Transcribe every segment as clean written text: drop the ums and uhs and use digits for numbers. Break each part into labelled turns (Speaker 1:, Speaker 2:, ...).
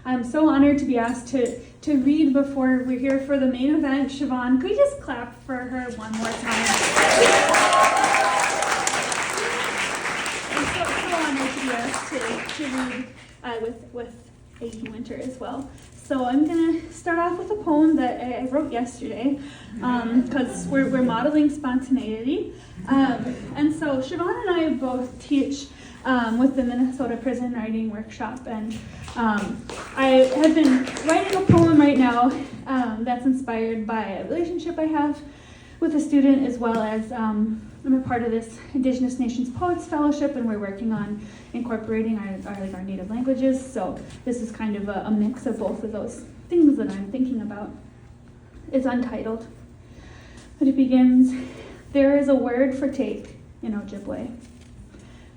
Speaker 1: I'm so honored to be asked to read before we're here for the main event. Siobhan, could we just clap for her one more time? I'm so honored to be asked to read with A.E. Winter as well. So I'm going to start off with a poem that I wrote yesterday because we're modeling spontaneity. And so Siobhan and I both teach with the Minnesota Prison Writing Workshop, and I have been writing a poem right now that's inspired by a relationship I have with a student, as well as I'm a part of this Indigenous Nations Poets Fellowship, and we're working on incorporating our native languages. So this is kind of a mix of both of those things that I'm thinking about. It's untitled, but it begins, "There is a word for take in Ojibwe.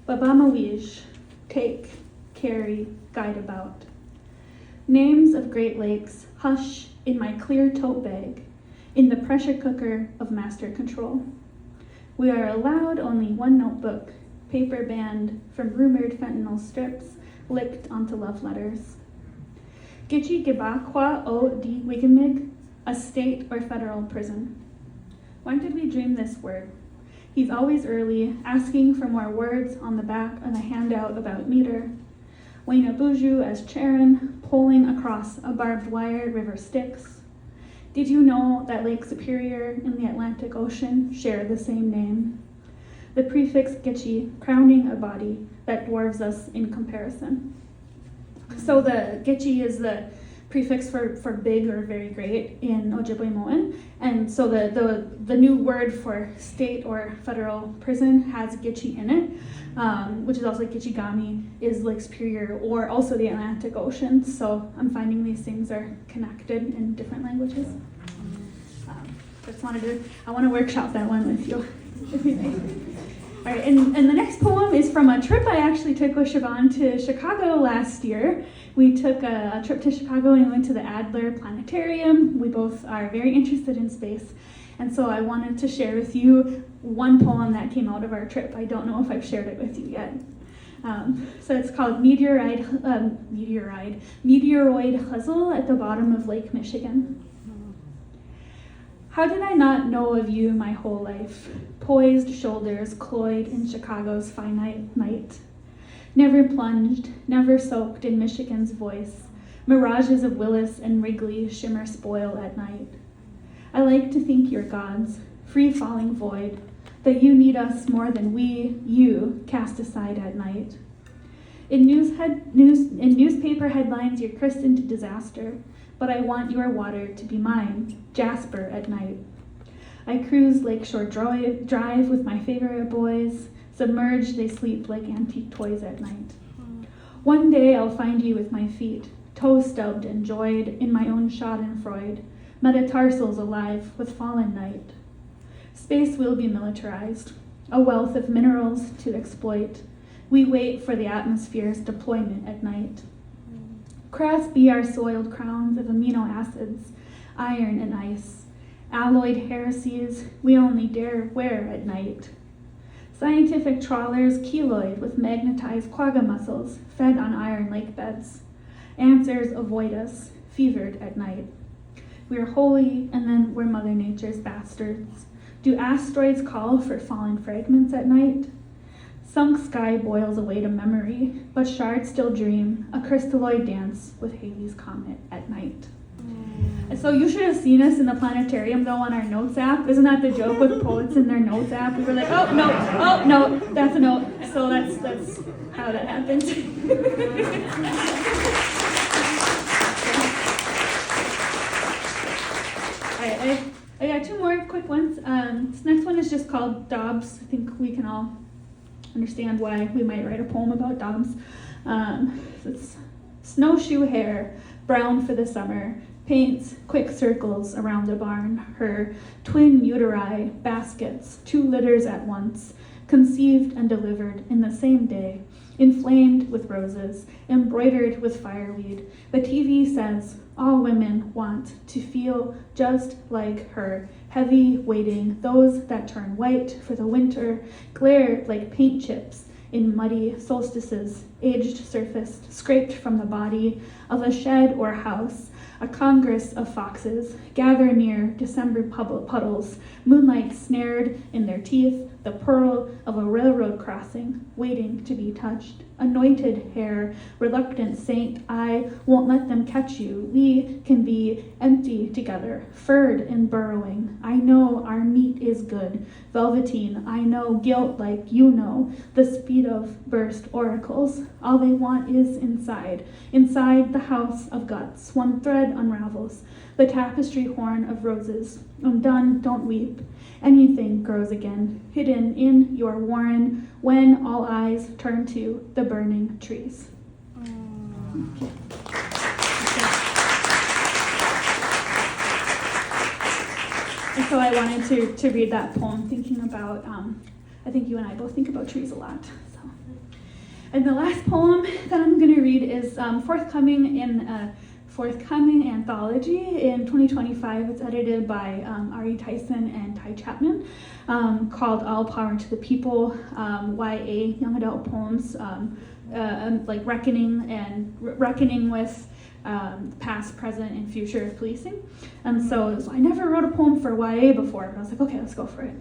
Speaker 1: Babamawij, take, carry, guide about. Names of Great Lakes hush in my clear tote bag, in the pressure cooker of master control. We are allowed only one notebook, paper banned from rumored fentanyl strips licked onto love letters. Gitchi Gibakwa o di Wigamig, a state or federal prison. When did we dream this word? He's always early, asking for more words on the back of a handout about meter. Wayna Buju as Charon, pulling across a barbed wire river Styx. Did you know that Lake Superior in the Atlantic Ocean share the same name? The prefix Gitchi crowning a body that dwarfs us in comparison." So the Gitchi is the prefix for big or very great in Ojibwe-Moan, and so the new word for state or federal prison has Gitchi in it, which is also Gitchigami is Lake Superior or also the Atlantic Ocean. So I'm finding these things are connected in different languages. I want to workshop that one with you, if you may. All right, and the next poem is from a trip I actually took with Siobhan to Chicago last year. We took a trip to Chicago and went to the Adler Planetarium. We both are very interested in space, and so I wanted to share with you one poem that came out of our trip. I don't know if I've shared it with you yet. So it's called Meteoroid Huzzle at the bottom of Lake Michigan. How did I not know of you my whole life? Poised shoulders cloyed in Chicago's finite night. Never plunged, never soaked in Michigan's voice. Mirages of Willis and Wrigley shimmer spoil at night. I like to think you're God's free-falling void, that you need us more than we, you, cast aside at night. In newspaper headlines, you're christened disaster, but I want your water to be mine, Jasper at night. I cruise Lakeshore Drive with my favorite boys. Submerged, they sleep like antique toys at night. One day I'll find you with my feet, toe-stubbed and joyed in my own schadenfreude, metatarsals alive with fallen night. Space will be militarized, a wealth of minerals to exploit. We wait for the atmosphere's deployment at night. Cross be our soiled crowns of amino acids, iron and ice. Alloyed heresies we only dare wear at night. Scientific trawlers keloid with magnetized quagga mussels fed on iron lake beds. Answers avoid us, fevered at night. We're holy and then we're Mother Nature's bastards. Do asteroids call for fallen fragments at night? Sunk sky boils away to memory, but shards still dream, a crystalloid dance with Halley's Comet at night. So you should have seen us in the planetarium though on our notes app. Isn't that the joke with poets in their notes app? We were like, oh no, that's a note. So that's how that happened. All right, I got two more quick ones. This next one is just called Dobbs. I think we can all understand why we might write a poem about Dobbs. It's snowshoe hair, brown for the summer, paints quick circles around the barn. Her twin uteri, baskets, 2 litters at once, conceived and delivered in the same day, inflamed with roses, embroidered with fireweed. The TV says all women want to feel just like her, heavy waiting, those that turn white for the winter, glare like paint chips in muddy solstices, aged surfaced, scraped from the body of a shed or house. A congress of foxes gather near December puddles, moonlight snared in their teeth, the pearl of a railroad crossing, waiting to be touched. Anointed hair, reluctant saint, I won't let them catch you. We can be empty together, furred and burrowing. I know our meat is good, velveteen. I know guilt like you know, the speed of burst oracles. All they want is inside the house of guts. One thread unravels, the tapestry horn of roses. Undone, don't weep. Anything grows again, hidden in your warren when all eyes turn to the burning trees. And so I wanted to read that poem thinking about, I think you and I both think about trees a lot. So. And the last poem that I'm going to read is forthcoming in a forthcoming anthology in 2025. It's edited by Ari Tyson and Ty Chapman, called All Power to the People, YA, young adult poems, like reckoning with past, present, and future of policing. And so I never wrote a poem for YA before, but I was like, okay, let's go for it.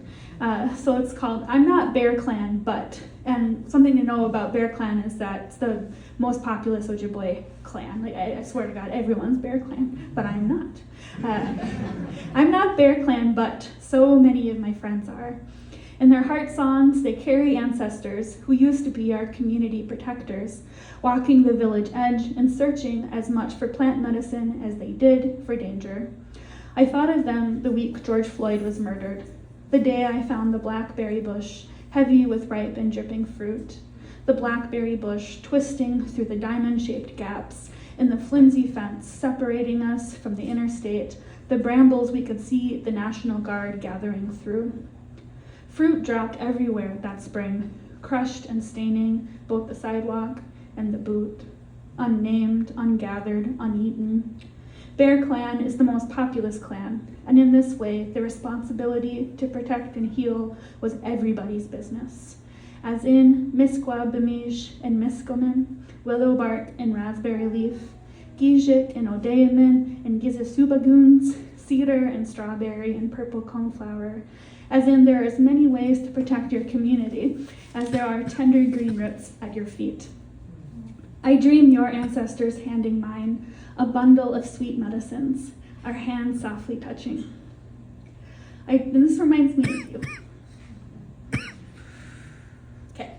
Speaker 1: So it's called I'm Not Bear Clan, But. And something to know about Bear Clan is that it's the most populous Ojibwe clan. Like, I swear to God, everyone's Bear Clan, but I'm not. I'm not Bear Clan, but so many of my friends are. In their heart songs, they carry ancestors who used to be our community protectors, walking the village edge and searching as much for plant medicine as they did for danger. I thought of them the week George Floyd was murdered, the day I found the blackberry bush heavy with ripe and dripping fruit, the blackberry bush twisting through the diamond-shaped gaps in the flimsy fence separating us from the interstate, the brambles we could see the National Guard gathering through. Fruit dropped everywhere that spring, crushed and staining both the sidewalk and the boot, unnamed, ungathered, uneaten. Bear Clan is the most populous clan, and in this way, the responsibility to protect and heal was everybody's business. As in Misquabimij and Miskomin, willow bark and raspberry leaf, Gijik and Odeyamin and Gizasubagoons, cedar and strawberry and purple coneflower. As in, there are as many ways to protect your community as there are tender green roots at your feet. I dream your ancestors handing mine a bundle of sweet medicines, our hands softly touching. And this reminds me of you. Okay.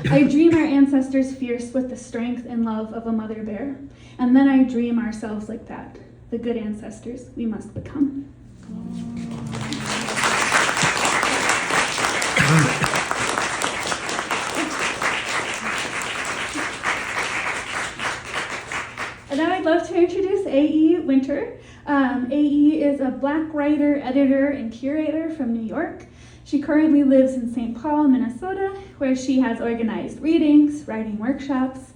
Speaker 1: I dream our ancestors fierce with the strength and love of a mother bear, and then I dream ourselves like that, the good ancestors we must become. And now I'd love to introduce A.E. Winter. A.E. is a Black writer, editor, and curator from New York. She currently lives in St. Paul, Minnesota, where she has organized readings, writing workshops,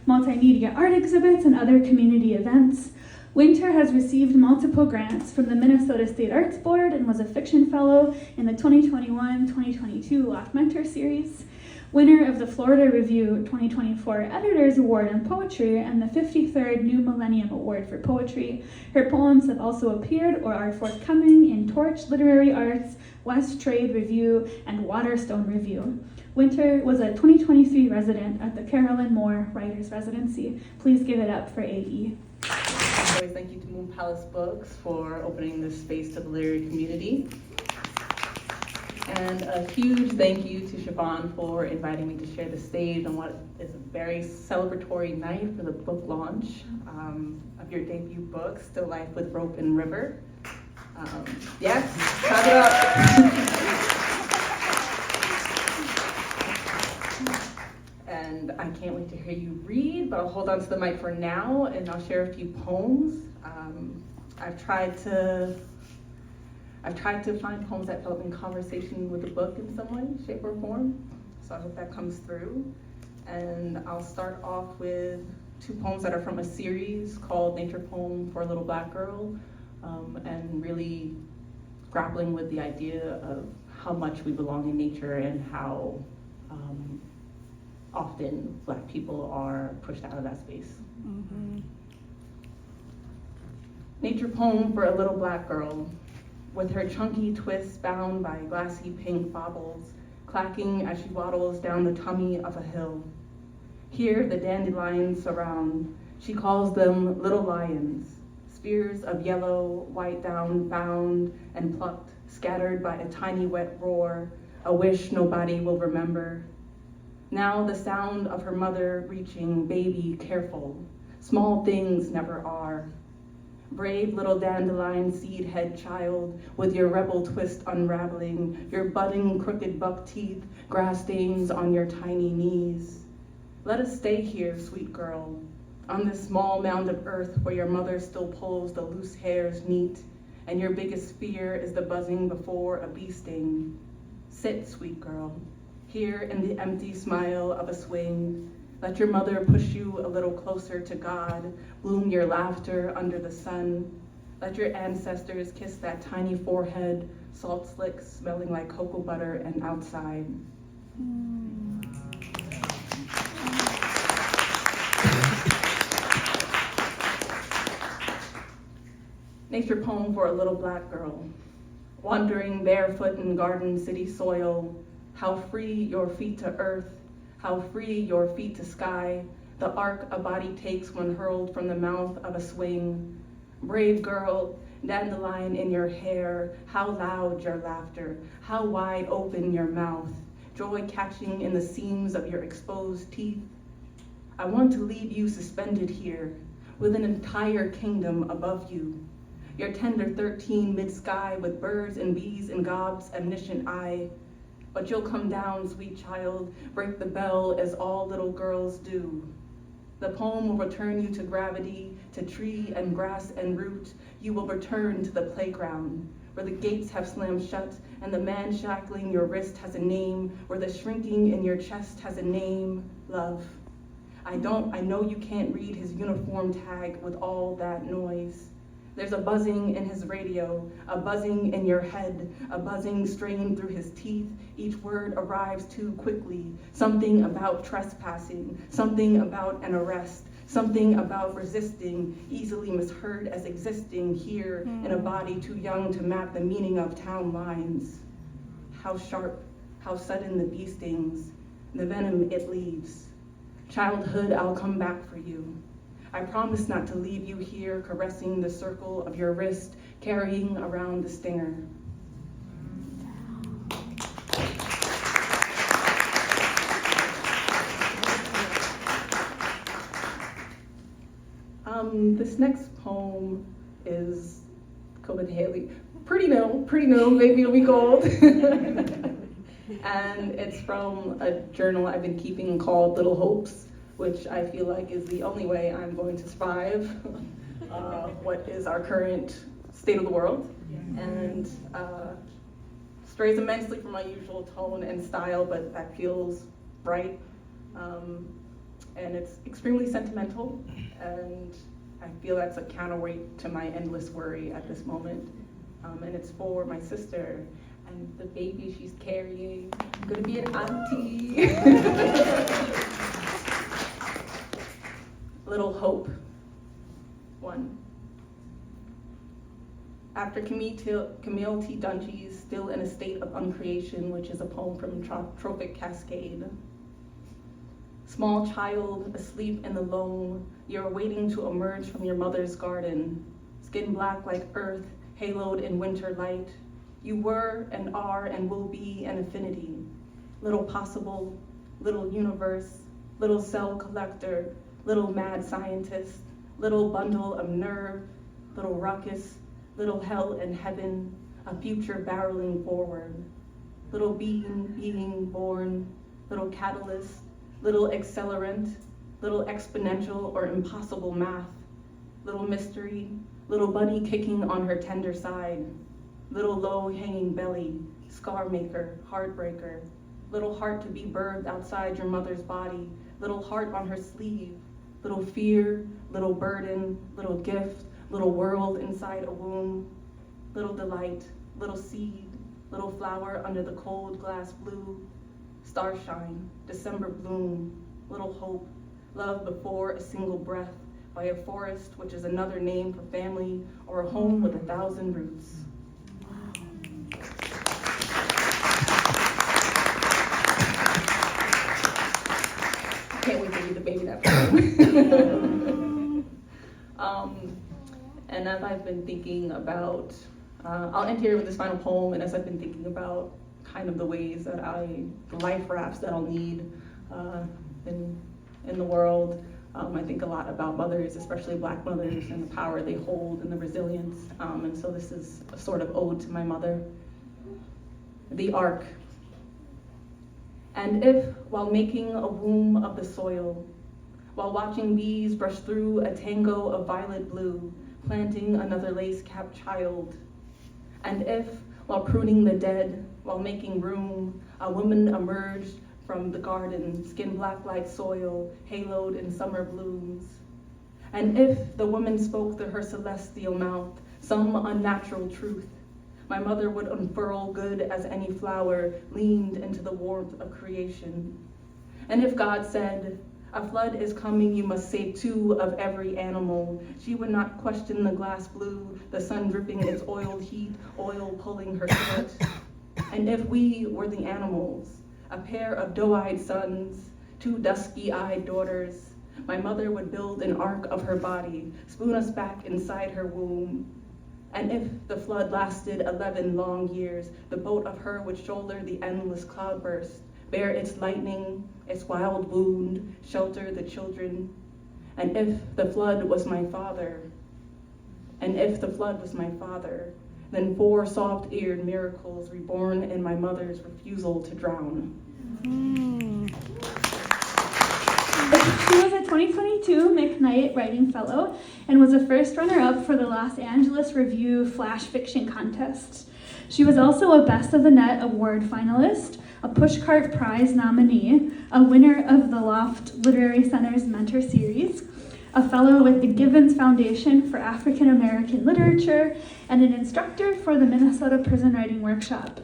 Speaker 1: multimedia art exhibits, and other community events. Winter has received multiple grants from the Minnesota State Arts Board and was a fiction fellow in the 2021-2022 Loft Mentor series, winner of the Florida Review 2024 Editors Award in Poetry and the 53rd New Millennium Award for Poetry. Her poems have also appeared or are forthcoming in Torch Literary Arts, West Trade Review, and Waterstone Review. Winter was a 2023 resident at the Carolyn Moore Writers Residency. Please give it up for A.E.
Speaker 2: Always thank you to Moon Palace Books for opening this space to the literary community. And a huge thank you to Siobhan for inviting me to share the stage on what is a very celebratory night for the book launch of your debut book, Still Life with Rope and River. Yes, clap it up. And I can't wait to hear you read, but I'll hold on to the mic for now and I'll share a few poems. I've tried to find poems that felt in conversation with the book in some way, shape, or form. So I hope that comes through. And I'll start off with two poems that are from a series called Nature Poem for a Little Black Girl, and really grappling with the idea of how much we belong in nature and how often Black people are pushed out of that space.
Speaker 3: Mm-hmm.
Speaker 2: Nature poem for a little Black girl, with her chunky twists bound by glassy pink baubles, clacking as she waddles down the tummy of a hill. Here the dandelions surround. She calls them little lions, spears of yellow, white down found and plucked, scattered by a tiny wet roar, a wish nobody will remember. Now the sound of her mother reaching, baby, careful. Small things never are. Brave little dandelion seed head child, with your rebel twist unraveling, your budding crooked buck teeth, grass stains on your tiny knees. Let us stay here, sweet girl, on this small mound of earth where your mother still pulls the loose hairs neat, and your biggest fear is the buzzing before a bee sting. Sit, sweet girl, here in the empty smile of a swing. Let your mother push you a little closer to God, bloom your laughter under the sun. Let your ancestors kiss that tiny forehead, salt slicks smelling like cocoa butter and outside. Nature poem for a little Black girl, wandering barefoot in garden city soil, how free your feet to earth, how free your feet to sky, the arc a body takes when hurled from the mouth of a swing. Brave girl, dandelion in your hair, how loud your laughter, how wide open your mouth, joy catching in the seams of your exposed teeth. I want to leave you suspended here, with an entire kingdom above you. Your tender 13 mid-sky with birds and bees and God's omniscient eye. But you'll come down, sweet child, break the bell as all little girls do. The poem will return you to gravity, to tree and grass and root. You will return to the playground, where the gates have slammed shut and the man shackling your wrist has a name, where the shrinking in your chest has a name, love. I know you can't read his uniform tag with all that noise. There's a buzzing in his radio, a buzzing in your head, a buzzing strained through his teeth. Each word arrives too quickly. Something about trespassing, something about an arrest, something about resisting, easily misheard as existing here in a body too young to map the meaning of town lines. How sharp, how sudden the bee stings, the venom it leaves. Childhood, I'll come back for you. I promise not to leave you here caressing the circle of your wrist, carrying around the stinger. This next poem is Haley. Pretty no, maybe it'll be gold. And it's from a journal I've been keeping called Little Hopes, which I feel like is the only way I'm going to survive what is our current state of the world. And strays immensely from my usual tone and style, but that feels right. And it's extremely sentimental, and I feel that's a counterweight to my endless worry at this moment. And it's for my sister and the baby she's carrying. I'm gonna be an auntie. Little Hope. 1. After Camille T. Dungy's Still in a State of Uncreation, which is a poem from Tropic Cascade. Small child, asleep in the loam, you're waiting to emerge from your mother's garden. Skin black like earth, haloed in winter light. You were and are and will be an infinity. Little possible, little universe, little cell collector, little mad scientist, little bundle of nerve, little ruckus, little hell and heaven, a future barreling forward. Little being born, little catalyst, little accelerant, little exponential or impossible math, little mystery, little bunny kicking on her tender side, little low-hanging belly, scar maker, heartbreaker, little heart to be birthed outside your mother's body, little heart on her sleeve, little fear, little burden, little gift, little world inside a womb, little delight, little seed, little flower under the cold glass blue, starshine, December bloom, little hope, love before a single breath, by a forest, which is another name for family, or a home with 1,000 roots. Can't wait to read the baby that poem. And as I've been thinking about, I'll end here with this final poem, and as I've been thinking about kind of the ways that the life rafts that I'll need in the world, I think a lot about mothers, especially Black mothers, and the power they hold and the resilience. And so this is a sort of ode to my mother. The Ark. And if, while making a womb of the soil, while watching bees brush through a tango of violet blue, planting another lace-capped child, and if, while pruning the dead, while making room, a woman emerged from the garden, skin black like soil, haloed in summer blooms. And if the woman spoke through her celestial mouth some unnatural truth, my mother would unfurl good as any flower leaned into the warmth of creation. And if God said, a flood is coming, you must save 2 of every animal, she would not question the glass blue, the sun dripping its oiled heat, oil pulling her sweat. And if we were the animals, a pair of doe-eyed sons, 2 dusky-eyed daughters, my mother would build an ark of her body, spoon us back inside her womb. And if the flood lasted 11 long years, the boat of her would shoulder the endless cloudburst, bear its lightning, its wild wound, shelter the children. And if the flood was my father, then 4 soft-eared miracles reborn in my mother's refusal to drown.
Speaker 1: She was a 2022 McKnight Writing Fellow and was a first runner-up for the Los Angeles Review Flash Fiction Contest. She was also a Best of the Net Award finalist, a Pushcart Prize nominee, a winner of the Loft Literary Center's Mentor Series, a fellow with the Givens Foundation for African American Literature, and an instructor for the Minnesota Prison Writing Workshop.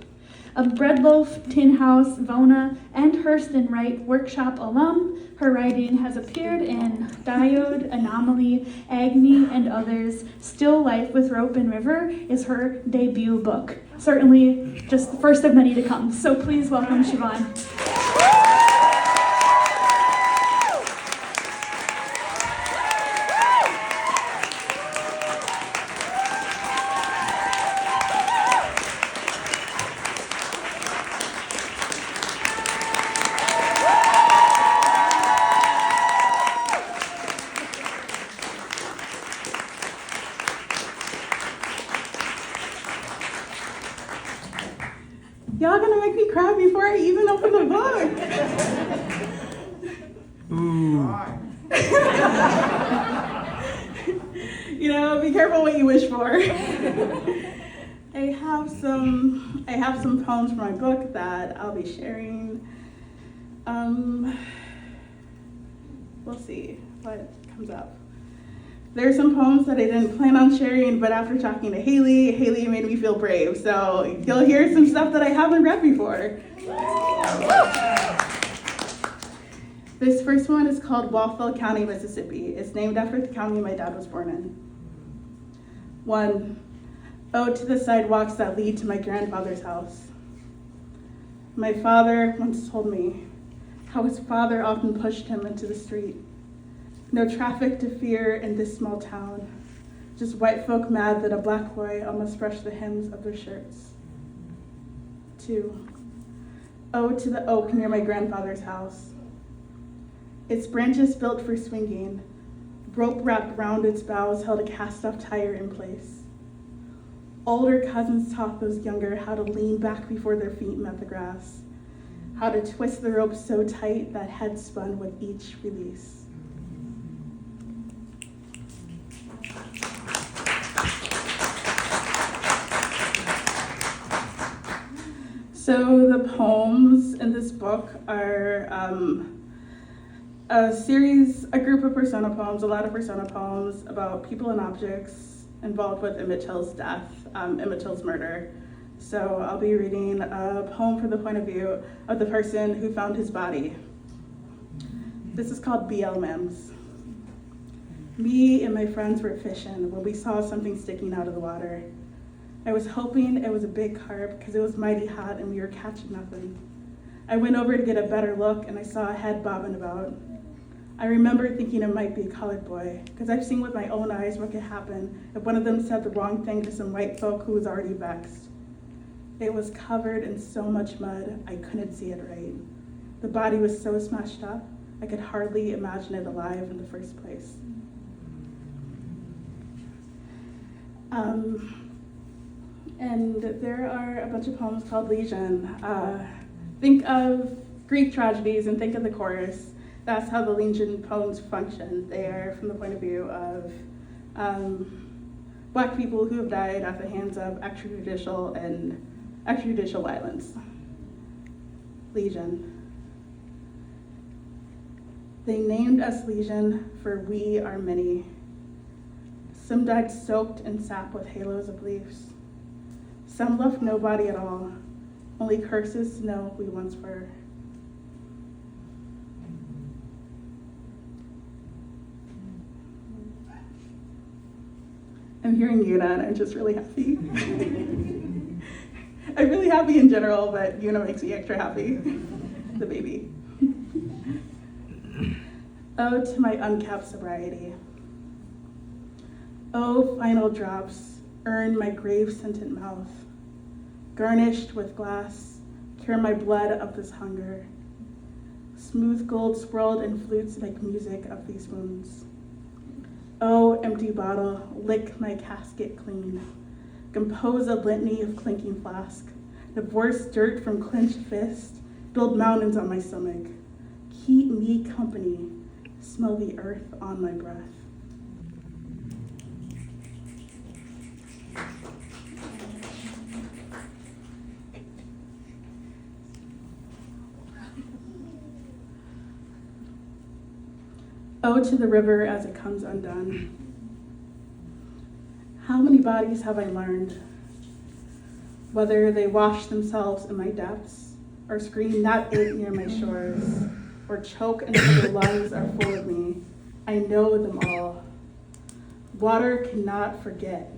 Speaker 1: A Breadloaf, Tin House, Vona, and Hurston Wright Workshop alum, her writing has appeared in Diode, Anomaly, Agni, and others. Still Life with Rope and River is her debut book. Certainly just the first of many to come. So please welcome Siobhan.
Speaker 3: Y'all gonna make me cry before I even open the book.
Speaker 4: Ooh.
Speaker 3: Be careful what you wish for. I have some poems from my book that I'll be sharing. We'll see what comes up. There are some poems that I didn't plan on sharing, but after talking to Haley made me feel brave. So you'll hear some stuff that I haven't read before. This first one is called Walthall County, Mississippi. It's named after the county my dad was born in. 1. Ode to the sidewalks that lead to my grandfather's house. My father once told me how his father often pushed him into the street. No traffic to fear in this small town, just white folk mad that a black boy almost brushed the hems of their shirts. 2. Ode to the oak near my grandfather's house. Its branches built for swinging, rope wrapped round its boughs held a cast-off tire in place. Older cousins taught those younger how to lean back before their feet met the grass, how to twist the rope so tight that head spun with each release. So the poems in this book are a group of persona poems, a lot of persona poems about people and objects involved with Emmett Till's death, Emmett Till's murder. So I'll be reading a poem from the point of view of the person who found his body. This is called BL Mems. Me and my friends were fishing when we saw something sticking out of the water. I was hoping it was a big carp because it was mighty hot and we were catching nothing. I went over to get a better look and I saw a head bobbing about. I remember thinking it might be a colored boy because I've seen with my own eyes what could happen if one of them said the wrong thing to some white folk who was already vexed. It was covered in so much mud, I couldn't see it right. The body was so smashed up, I could hardly imagine it alive in the first place. And there are a bunch of poems called Legion. Think of Greek tragedies and think of the chorus. That's how the Legion poems function. They are from the point of view of Black people who have died at the hands of extrajudicial violence. Legion. They named us Legion for we are many. Some died soaked in sap with halos of leaves. Some left no body at all, only curses to know we once were. I'm hearing Yuna and I'm just really happy. I'm really happy in general, but Yuna makes me extra happy. The baby. Oh, to my uncapped sobriety. Oh, final drops, earn my grave-scented mouth. Garnished with glass, cure my blood of this hunger. Smooth gold swirled in flutes make music of these wounds. Oh, empty bottle, lick my casket clean. Compose a litany of clinking flask. Divorce dirt from clenched fist, build mountains on my stomach. Keep me company, smell the earth on my breath. Oh, to the river as it comes undone. How many bodies have I learned? Whether they wash themselves in my depths, or scream not it near my shores, or choke until their lungs are full of me, I know them all. Water cannot forget.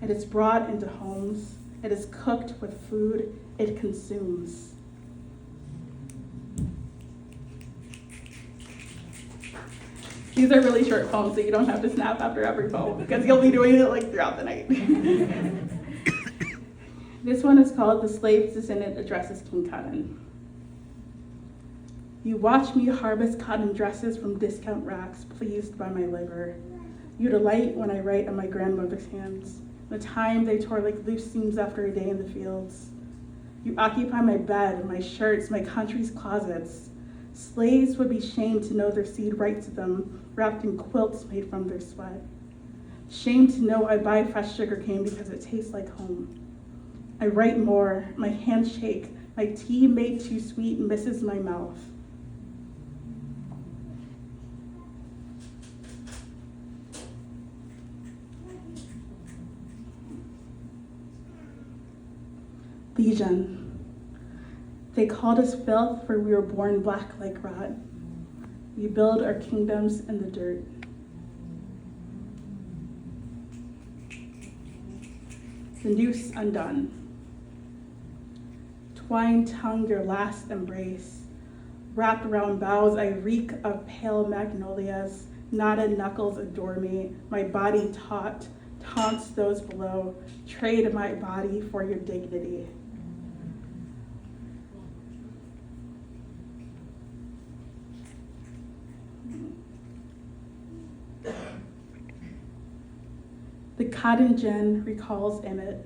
Speaker 3: It is brought into homes. It is cooked with food it consumes. These are really short poems, so you don't have to snap after every poem because you'll be doing it like throughout the night. This one is called The Slave's Descendant Addresses King Cotton. You watch me harvest cotton dresses from discount racks, pleased by my labor. You delight when I write on my grandmother's hands, the time they tore like loose seams after a day in the fields. You occupy my bed, my shirts, my country's closets. Slaves would be shamed to know their seed writes to them, wrapped in quilts made from their sweat. Shamed to know I buy fresh sugar cane because it tastes like home. I write more, my hands shake, my tea made too sweet misses my mouth. Legion. They called us filth, for we were born black like rot. We build our kingdoms in the dirt. The noose undone. Twine tongue your last embrace. Wrapped around boughs, I reek of pale magnolias. Knotted knuckles adore me. My body taunts those below. Trade my body for your dignity. The cotton gin recalls Emmett.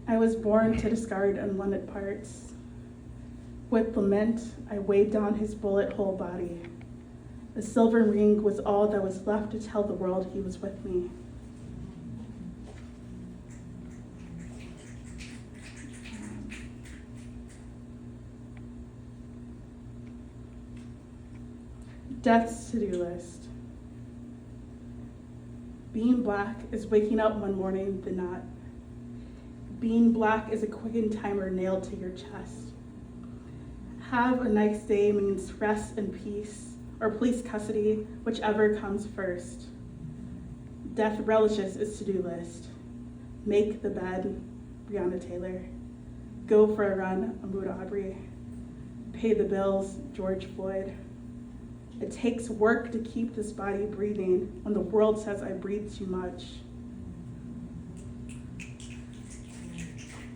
Speaker 3: I was born to discard unwanted parts. With lament, I weighed down his bullet hole body. The silver ring was all that was left to tell the world he was with me. Death's to-do list. Being black is waking up one morning, then not. Being black is a quickened timer nailed to your chest. Have a nice day means rest and peace, or police custody, whichever comes first. Death relishes its to-do list. Make the bed, Breonna Taylor. Go for a run, Ahmaud Arbery. Pay the bills, George Floyd. It takes work to keep this body breathing when the world says I breathe too much.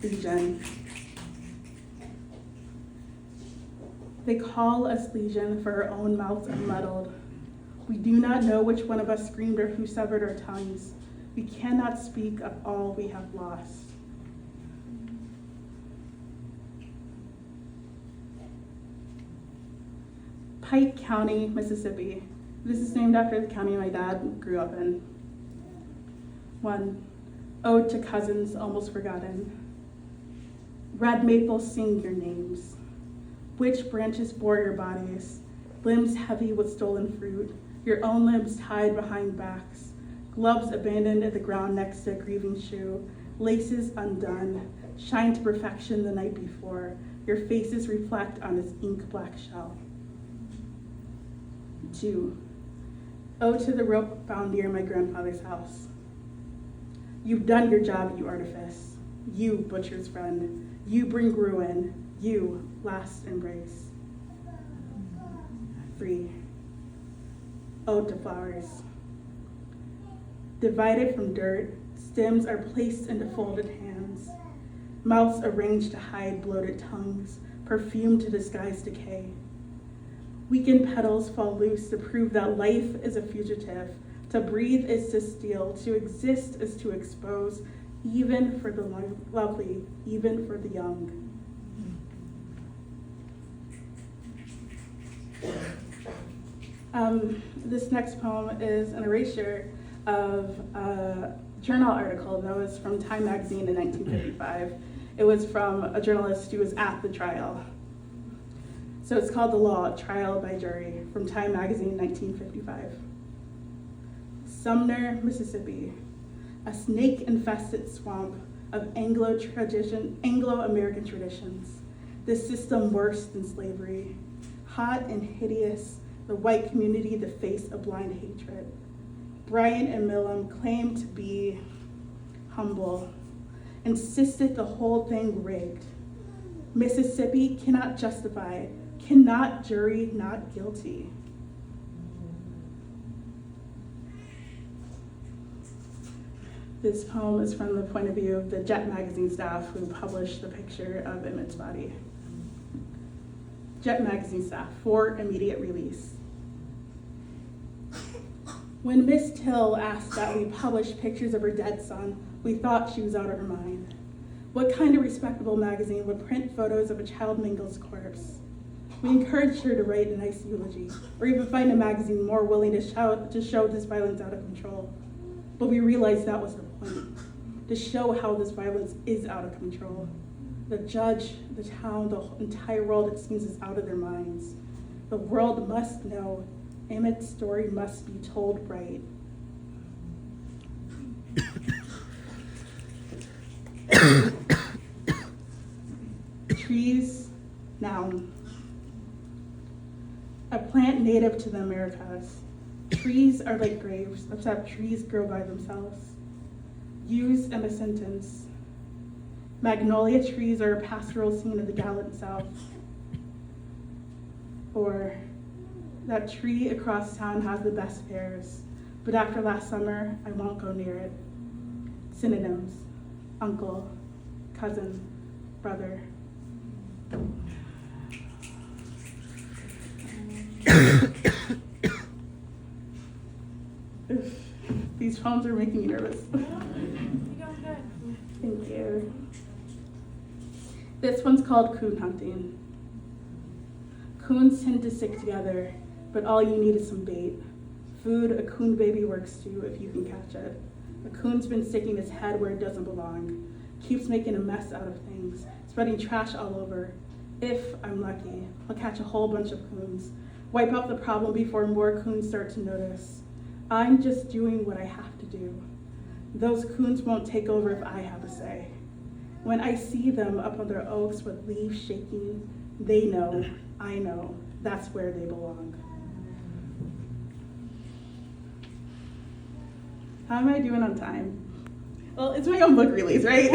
Speaker 3: Legion. They call us Legion, for our own mouths unmuddled. We do not know which one of us screamed or who severed our tongues. We cannot speak of all we have lost. Pike County, Mississippi. This is named after the county my dad grew up in. 1. Ode to cousins almost forgotten. Red maples sing your names. Which branches bore your bodies? Limbs heavy with stolen fruit, your own limbs tied behind backs, gloves abandoned at the ground next to a grieving shoe, laces undone, shine to perfection the night before, your faces reflect on its ink-black shell. 2. Ode to the rope found near my grandfather's house. You've done your job, you artifice. You, butcher's friend. You bring ruin. You, last embrace. 3. Ode to flowers. Divided from dirt, stems are placed into folded hands. Mouths arranged to hide bloated tongues, perfumed to disguise decay. Weakened petals fall loose to prove that life is a fugitive. To breathe is to steal, to exist is to expose, even for the lovely, even for the young. This next poem is an erasure of a journal article that was from Time magazine in 1955. It was from a journalist who was at the trial. So it's called The Law, Trial by Jury, from Time magazine, 1955. Sumner, Mississippi, a snake-infested swamp of Anglo-American traditions. The system worse than slavery. Hot and hideous, the white community the face of blind hatred. Bryant and Millam claimed to be humble, insisted the whole thing rigged. Mississippi cannot justify, cannot jury not guilty. This poem is from the point of view of the Jet magazine staff who published the picture of Emmett's body. Jet magazine staff, for immediate release. When Miss Till asked that we publish pictures of her dead son, we thought she was out of her mind. What kind of respectable magazine would print photos of a child Mingle's corpse? We encouraged her to write a nice eulogy, or even find a magazine more willing to show this violence out of control. But we realized that was the point, to show how this violence is out of control. The judge, the town, the entire world, it seems, is out of their minds. The world must know. Emmett's story must be told right. Trees, noun. A plant native to the Americas. Trees are like graves, except trees grow by themselves. Used in a sentence. Magnolia trees are a pastoral scene of the gallant South. Or, that tree across town has the best pears, but after last summer, I won't go near it. Synonyms: uncle, cousin, brother. These poems are making me nervous. Thank you. This one's called coon hunting. Coons tend to stick together, but all you need is some bait. Food a coon baby works to if you can catch it. A coon's been sticking his head where it doesn't belong, keeps making a mess out of things, spreading trash all over. If I'm lucky, I'll catch a whole bunch of coons, wipe out the problem before more coons start to notice. I'm just doing what I have to do. Those coons won't take over if I have a say. When I see them up on their oaks with leaves shaking, They know, I know, that's where they belong. How am I doing on time? Well, it's my own book release, right?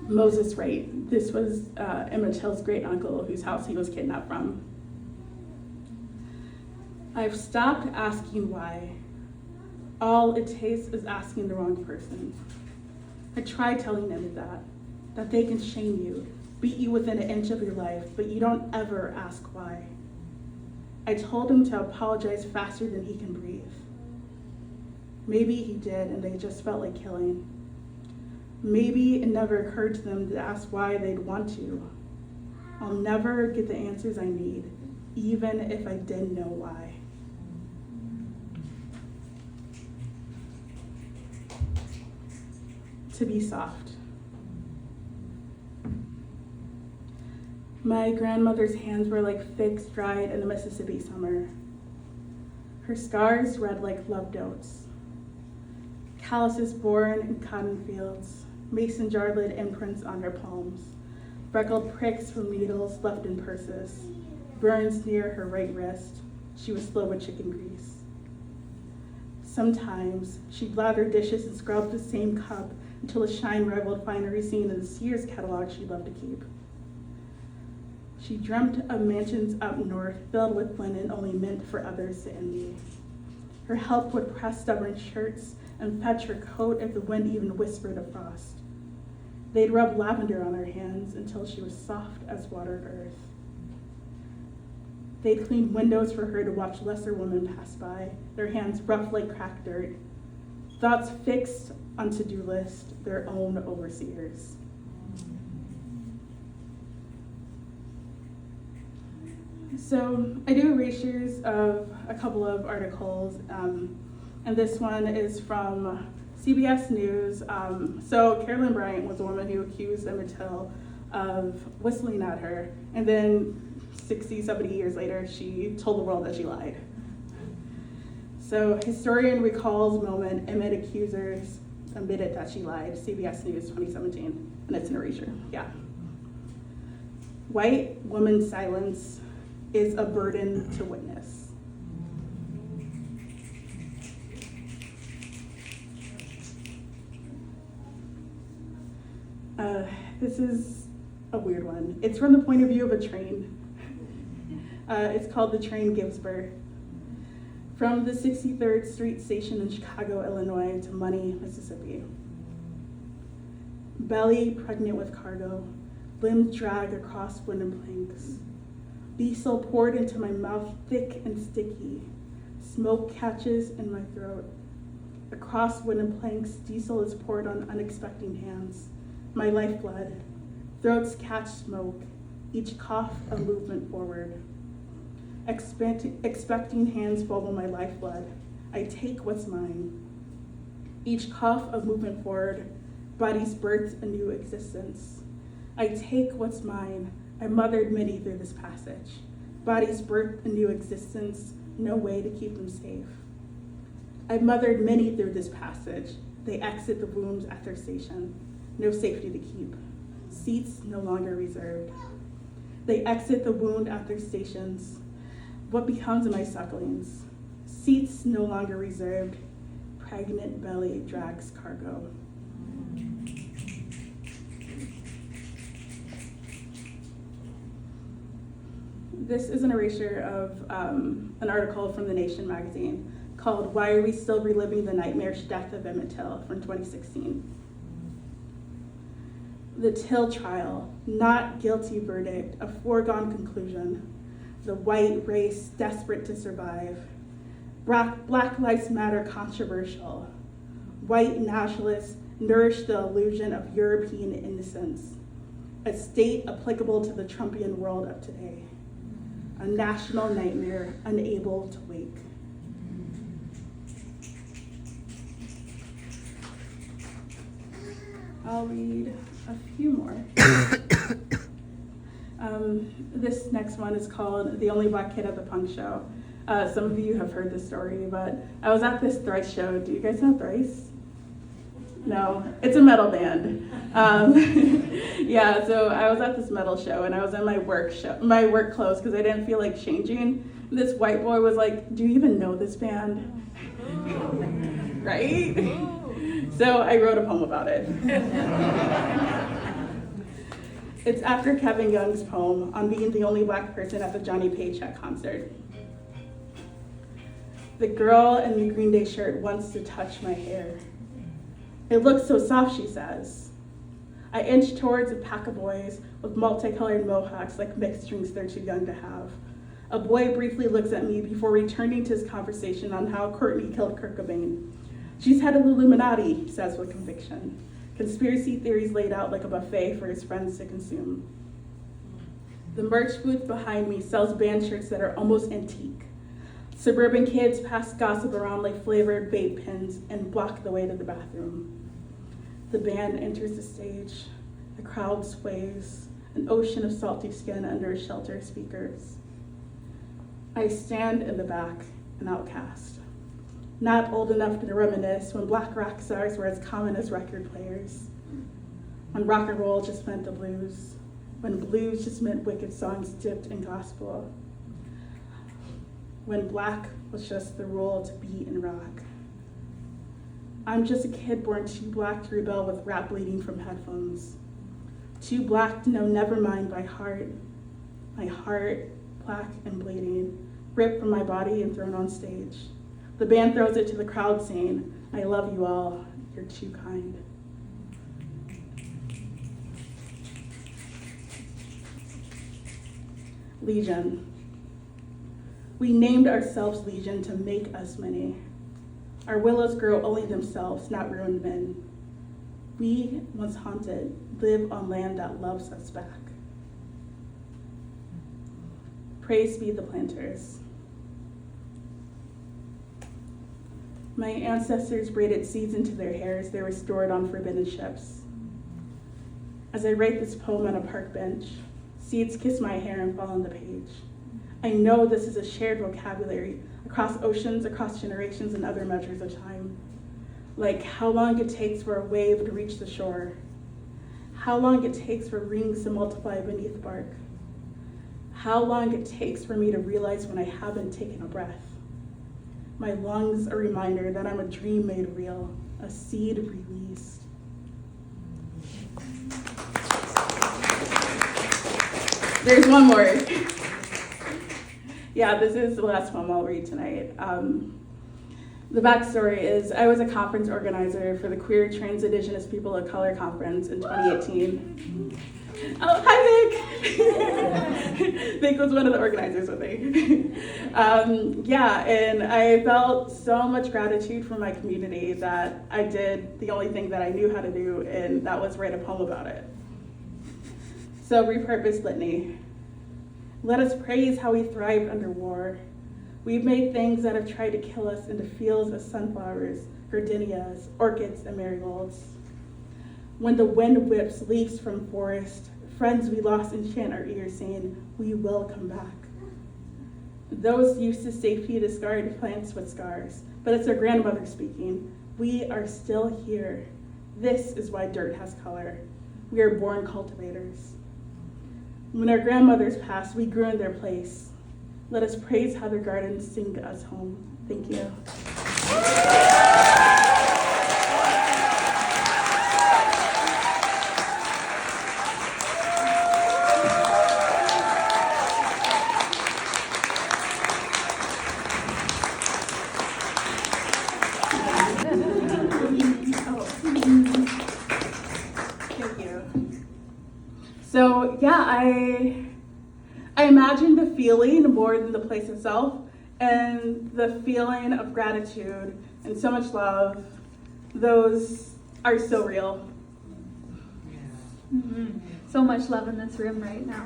Speaker 3: Moses Wright. This was Emmett Till's great uncle whose house he was kidnapped from. I've stopped asking why. All it takes is asking the wrong person. I tried telling them that they can shame you, beat you within an inch of your life, but you don't ever ask why. I told him to apologize faster than he can breathe. Maybe he did and they just felt like killing. Maybe it never occurred to them to ask why they'd want to. I'll never get the answers I need, even if I didn't know why. To be soft. My grandmother's hands were like figs dried in a Mississippi summer. Her scars read like love notes. Calluses born in cotton fields, mason jar lid imprints on her palms, freckled pricks from needles left in purses, burns near her right wrist. She was slow with chicken grease. Sometimes she'd lather dishes and scrub the same cup until the shine rivaled finery seen in the Sears catalog she loved to keep. She dreamt of mansions up north filled with linen only meant for others to envy. Her help would press stubborn shirts and fetch her coat if the wind even whispered of frost. They'd rub lavender on her hands until she was soft as watered earth. They'd clean windows for her to watch lesser women pass by, their hands rough like cracked dirt, thoughts fixed on to-do list, their own overseers. So I do erasures of a couple of articles, and this one is from CBS News. So Carolyn Bryant was the woman who accused Emmett Till of whistling at her, and then 60, 70 years later, she told the world that she lied. So historian recalls moment Emmett accusers admitted that she lied, CBS News 2017, and it's an erasure, yeah. White woman's silence is a burden to witness. This is a weird one. It's from the point of view of a train. It's called The Train Gives Birth. From the 63rd Street station in Chicago, Illinois to Money, Mississippi. Belly pregnant with cargo, limbs drag across wooden planks. Diesel poured into my mouth thick and sticky. Smoke catches in my throat. Across wooden planks, diesel is poured on unexpecting hands. My lifeblood. Throats catch smoke. Each cough a movement forward. Expecting hands bubble my lifeblood. I take what's mine. Each cough of movement forward, bodies birth a new existence. I take what's mine. I mothered many through this passage. Bodies birth a new existence, no way to keep them safe. I mothered many through this passage. They exit the wombs at their station. No safety to keep. Seats no longer reserved. They exit the wound at their stations. What becomes of my sucklings? Seats no longer reserved. Pregnant belly drags cargo. This is an erasure of an article from The Nation magazine called "Why Are We Still Reliving the Nightmarish Death of Emmett Till" from 2016. The Till trial, not guilty verdict, a foregone conclusion. The white race desperate to survive. Black Lives Matter controversial. White nationalists nourish the illusion of European innocence. A state applicable to the Trumpian world of today. A national nightmare unable to wake. I'll read a few more. This next one is called The Only Black Kid at the Punk Show. Some of you have heard this story, but I was at this Thrice show. Do you guys know Thrice? No, it's a metal band. Yeah, so I was at this metal show and I was in my work clothes because I didn't feel like changing. This white boy was like, "Do you even know this band?" Right? So I wrote a poem about it. It's after Kevin Young's poem on being the only black person at the Johnny Paycheck concert. The girl in the Green Day shirt wants to touch my hair. It looks so soft, she says. I inch towards a pack of boys with multicolored mohawks like mixed drinks they're too young to have. A boy briefly looks at me before returning to his conversation on how Courtney killed Kurt Cobain. She's head of the Illuminati, he says with conviction. Conspiracy theories laid out like a buffet for his friends to consume. The merch booth behind me sells band shirts that are almost antique. Suburban kids pass gossip around like flavored vape pens and block the way to the bathroom. The band enters the stage. The crowd sways, an ocean of salty skin under a shelter of speakers. I stand in the back, an outcast. Not old enough to reminisce when black rock stars were as common as record players. When rock and roll just meant the blues. When blues just meant wicked songs dipped in gospel. When black was just the rule to be in rock. I'm just a kid born too black to rebel with rap bleeding from headphones. Too black to know never mind by heart. My heart, black and bleeding, ripped from my body and thrown on stage. The band throws it to the crowd saying, "I love you all, you're too kind." Legion. We named ourselves Legion to make us many. Our willows grow only themselves, not ruined men. We, once haunted, live on land that loves us back. Praise be the planters. My ancestors braided seeds into their hair as they were stored on forbidden ships. As I write this poem on a park bench, seeds kiss my hair and fall on the page. I know this is a shared vocabulary across oceans, across generations, and other measures of time. Like how long it takes for a wave to reach the shore, how long it takes for rings to multiply beneath bark, how long it takes for me to realize when I haven't taken a breath. My lungs a reminder that I'm a dream made real, a seed released. There's one more. Yeah, this is the last poem I'll read tonight. The backstory is I was a conference organizer for the Queer Trans Indigenous People of Color Conference in 2018. Oh, hi Vic! Vic was one of the organizers with me. And I felt so much gratitude from my community that I did the only thing that I knew how to do, and that was write a poem about it. So repurposed litany. Let us praise how we thrived under war. We've made things that have tried to kill us into fields of sunflowers, gardenias, orchids, and marigolds. When the wind whips leaves from forest, friends we lost enchant our ears saying, "We will come back." Those used to safety discard plants with scars, but it's our grandmother speaking. We are still here. This is why dirt has color. We are born cultivators. When our grandmothers passed, we grew in their place. Let us praise how their gardens sing us home. Thank you. Thank you. So yeah, I imagine the feeling more than the place itself, and the feeling of gratitude and so much love, those are so real.
Speaker 1: Mm-hmm. So much love in this room right now.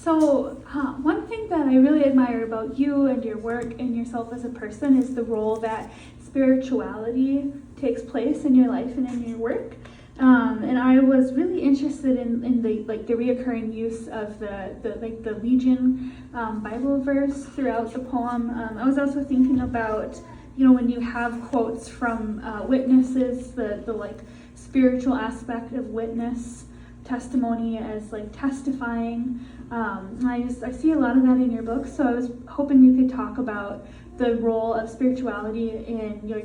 Speaker 1: So one thing that I really admire about you and your work and yourself as a person is the role that spirituality takes place in your life and in your work. And I was really interested in the reoccurring use of the Legion Bible verse throughout the poem. I was also thinking about, when you have quotes from witnesses, the spiritual aspect of witness testimony as testifying. I see a lot of that in your book, so I was hoping you could talk about the role of spirituality in your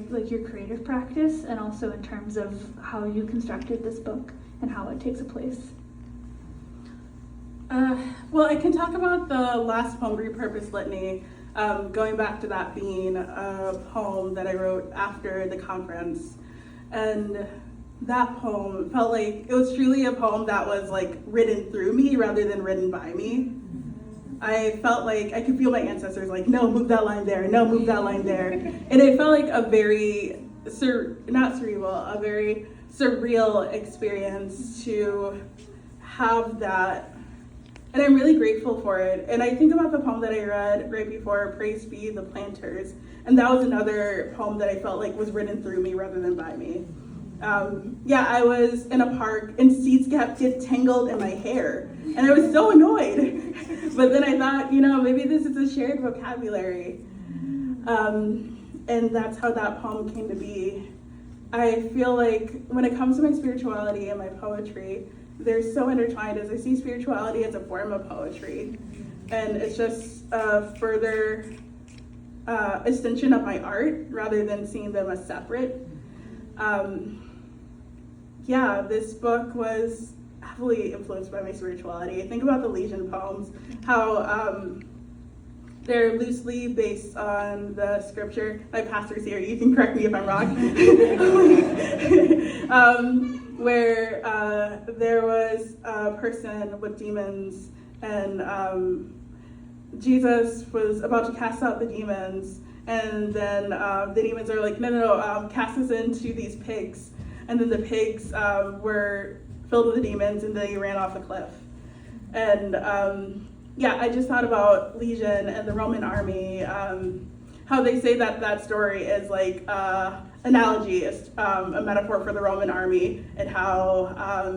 Speaker 1: creative practice, and also in terms of how you constructed this book and how it takes a place.
Speaker 3: Well, I can talk about the last poem, Repurpose Litany, going back to that being a poem that I wrote after the conference. And that poem felt like it was truly a poem that was written through me rather than written by me. I felt like I could feel my ancestors no, move that line there, no, move that line there. And it felt like a very, not cerebral, a very surreal experience to have that. And I'm really grateful for it. And I think about the poem that I read right before, Praise Be the Planters. And that was another poem that I felt like was written through me rather than by me. I was in a park and seeds kept get tangled in my hair. And I was so annoyed. But then I thought, maybe this is a shared vocabulary. And that's how that poem came to be. I feel like when it comes to my spirituality and my poetry, they're so intertwined, as I see spirituality as a form of poetry. And it's just a further extension of my art rather than seeing them as separate. This book was heavily influenced by my spirituality. I think about the Legion poems, how they're loosely based on the scripture. My pastor's here, you can correct me if I'm wrong. Where there was a person with demons, and Jesus was about to cast out the demons, and then the demons are like, no, cast us into these pigs. And then the pigs were filled with the demons, and they ran off a cliff. And I just thought about Legion and the Roman army, how they say that story is like analogy, a metaphor for the Roman army, and how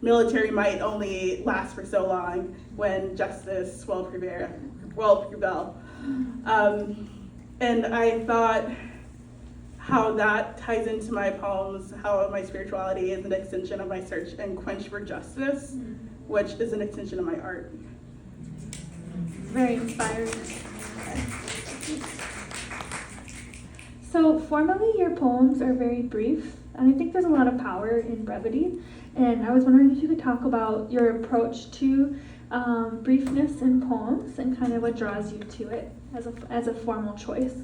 Speaker 3: military might only last for so long when justice will prevail. And I thought how that ties into my poems, how my spirituality is an extension of my search and quench for justice, which is an extension of my art.
Speaker 1: Very inspiring. So formally, your poems are very brief, and I think there's a lot of power in brevity. And I was wondering if you could talk about your approach to briefness in poems and kind of what draws you to it as a formal choice.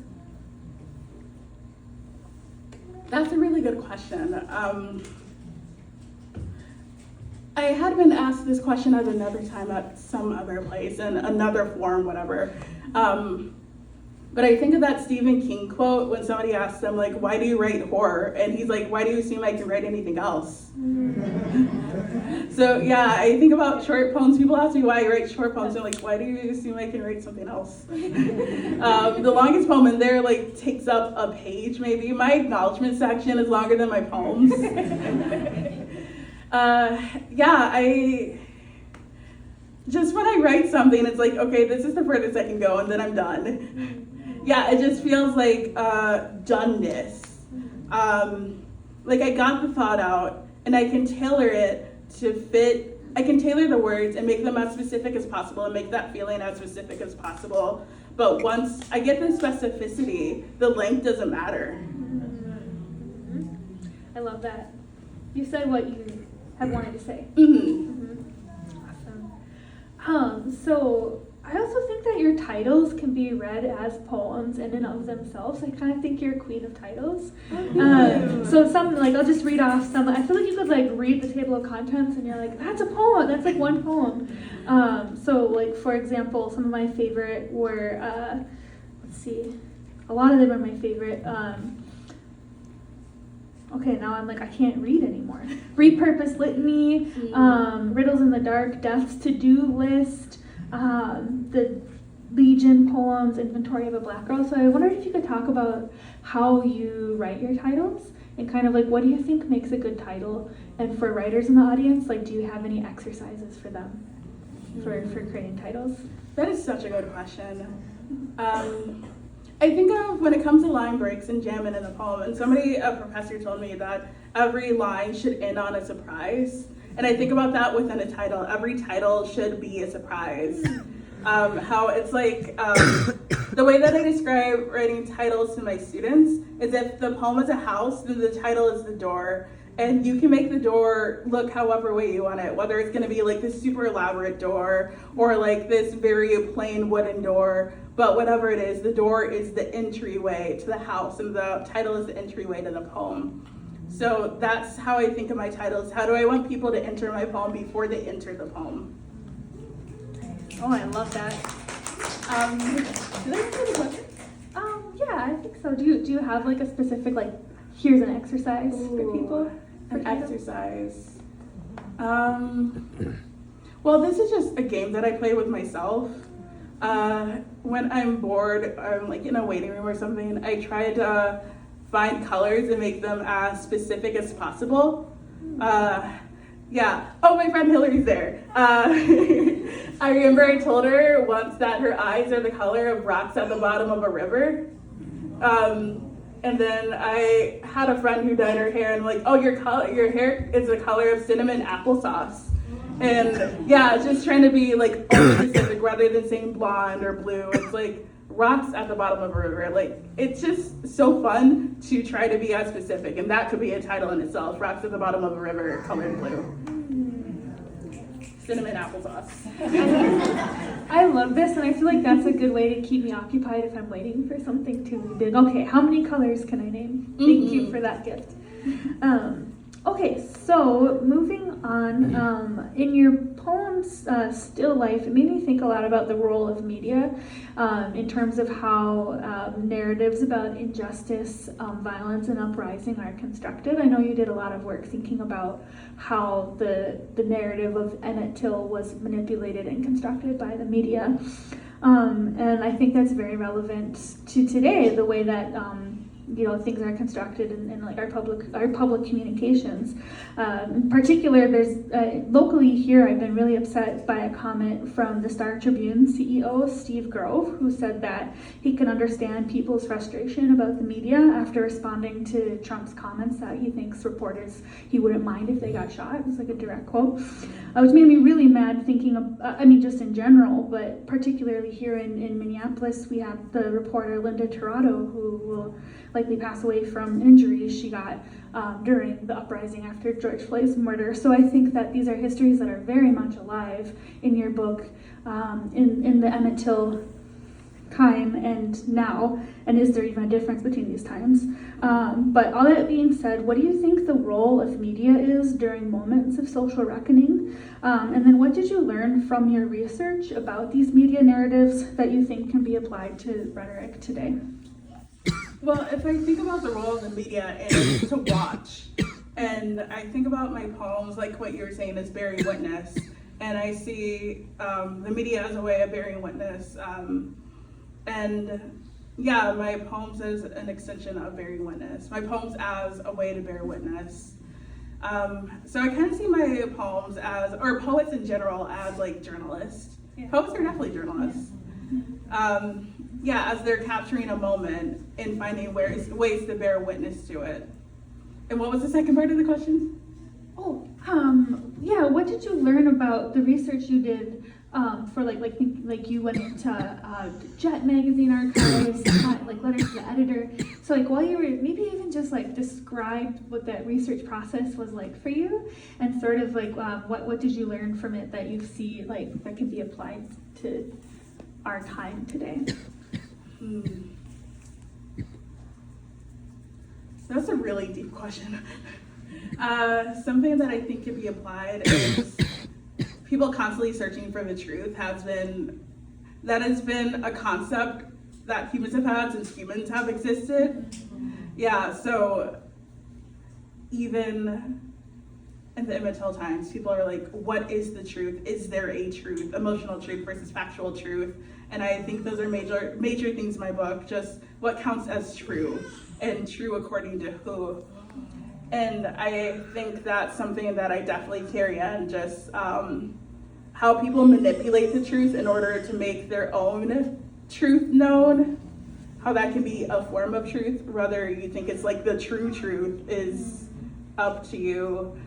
Speaker 3: That's a really good question. I had been asked this question at another time at some other place in another form, whatever. But I think of that Stephen King quote when somebody asks him, why do you write horror? And he's like, why do you assume I can write anything else? So I think about short poems. People ask me why I write short poems. They're like, why do you assume I can write something else? The longest poem in there takes up a page maybe. My acknowledgement section is longer than my poems. I just when I write something, it's like, okay, this is the furthest I can go, and then I'm done. It just feels like doneness. I got the thought out, and I can tailor it to fit. I can tailor the words and make them as specific as possible and make that feeling as specific as possible. But once I get the specificity, the length doesn't matter.
Speaker 1: I love that. You said what you have wanted to say. Awesome. So I also think that your titles can be read as poems in and of themselves. I kind of think you're a queen of titles. So some, I'll just read off some. I feel like you could read the table of contents and you're like, that's a poem. That's one poem. For example, some of my favorite were, let's see, a lot of them are my favorite. Okay, now I'm I can't read anymore. Repurpose Litany, Riddles in the Dark, Death's To-Do List, the Legion poems, Inventory of a Black Girl. So I wondered if you could talk about how you write your titles and kind of like what do you think makes a good title? And for writers in the audience, like do you have any exercises for them for creating titles?
Speaker 3: That is such a good question. I think of when it comes to line breaks and jamming in the poem, and a professor told me that every line should end on a surprise. And I think about that within a title. Every title should be a surprise. How it's like, the way that I describe writing titles to my students is if the poem is a house, then the title is the door. And you can make the door look however way you want it, whether it's gonna be like this super elaborate door or like this very plain wooden door, but whatever it is, the door is the entryway to the house and the title is the entryway to the poem. So that's how I think of my titles. How do I want people to enter my poem before they enter the poem?
Speaker 1: Oh, I love that.
Speaker 3: Did I answer the question?
Speaker 1: Yeah, I think so. Do you have like a specific like here's an exercise for people?
Speaker 3: An exercise. Well, this is just a game that I play with myself. When I'm bored, I'm like in a waiting room or something, I try to find colors and make them as specific as possible. Yeah. Oh, my friend Hillary's there. I remember I told her once that her eyes are the color of rocks at the bottom of a river. And then I had a friend who dyed her hair and I'm like, oh, your hair is the color of cinnamon applesauce. And yeah, just trying to be like specific rather than saying blonde or blue. It's like rocks at the bottom of a river. Like, it's just so fun to try to be as specific. And that could be a title in itself, rocks at the bottom of a river colored blue. Cinnamon applesauce.
Speaker 1: I love this, and I feel like that's a good way to keep me occupied if I'm waiting for something to be big. Okay, how many colors can I name? Thank you for that gift. Okay, so moving on, in your poems, Still Life, it made me think a lot about the role of media in terms of how narratives about injustice, violence, and uprising are constructed. I know you did a lot of work thinking about how the narrative of Emmett Till was manipulated and constructed by the media. And I think that's very relevant to today, the way that things are constructed in like our public communications. In particular, there's locally here, I've been really upset by a comment from the Star Tribune CEO, Steve Grove, who said that he can understand people's frustration about the media after responding to Trump's comments that he thinks reporters, he wouldn't mind if they got shot. It was like a direct quote, which made me really mad thinking of, just in general, but particularly here in Minneapolis, we have the reporter Linda Tirado, who will likely pass away from injuries she got during the uprising after George Floyd's murder. So I think that these are histories that are very much alive in your book, in the Emmett Till time and now, and is there even a difference between these times? But all that being said, what do you think the role of media is during moments of social reckoning? And then what did you learn from your research about these media narratives that you think can be applied to rhetoric today?
Speaker 3: Well, if I think about the role of the media is to watch, and I think about my poems, like what you were saying, as bearing witness, and I see the media as a way of bearing witness, and yeah, my poems as an extension of bearing witness, my poems as a way to bear witness. So I kind of see my poems as, or poets in general, as like journalists. Yeah. Poets are definitely journalists. As they're capturing a moment and finding ways to bear witness to it. And what was the second part of the question?
Speaker 1: What did you learn about the research you did for like you went into Jet magazine archives, like letters to the editor. So like while you were, maybe even just like describe what that research process was like for you, and sort of like what did you learn from it that you see like that could be applied to our time today?
Speaker 3: That's a really deep question. Something that I think could be applied is people constantly searching for the truth has been a concept that humans have had since humans have existed. Yeah, so even in the Immatil times, people are like, what is the truth? Is there a truth? Emotional truth versus factual truth. And I think those are major things in my book, just what counts as true, and true according to who. And I think that's something that I definitely carry on, just how people manipulate the truth in order to make their own truth known, how that can be a form of truth, whether you think it's like the true truth is up to you.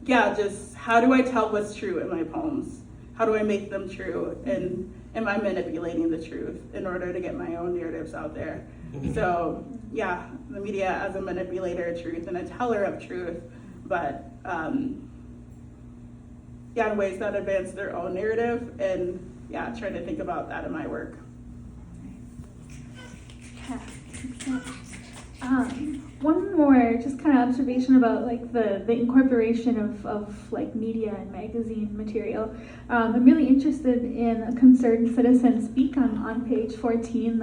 Speaker 3: Just how do I tell what's true in my poems? How do I make them true? And am I manipulating the truth in order to get my own narratives out there? So yeah, the media as a manipulator of truth and a teller of truth, but in ways that advance their own narrative, and trying to think about that in my work.
Speaker 1: One more just kind of observation about like the incorporation of like media and magazine material. I'm really interested in a concerned citizen speak on page 14.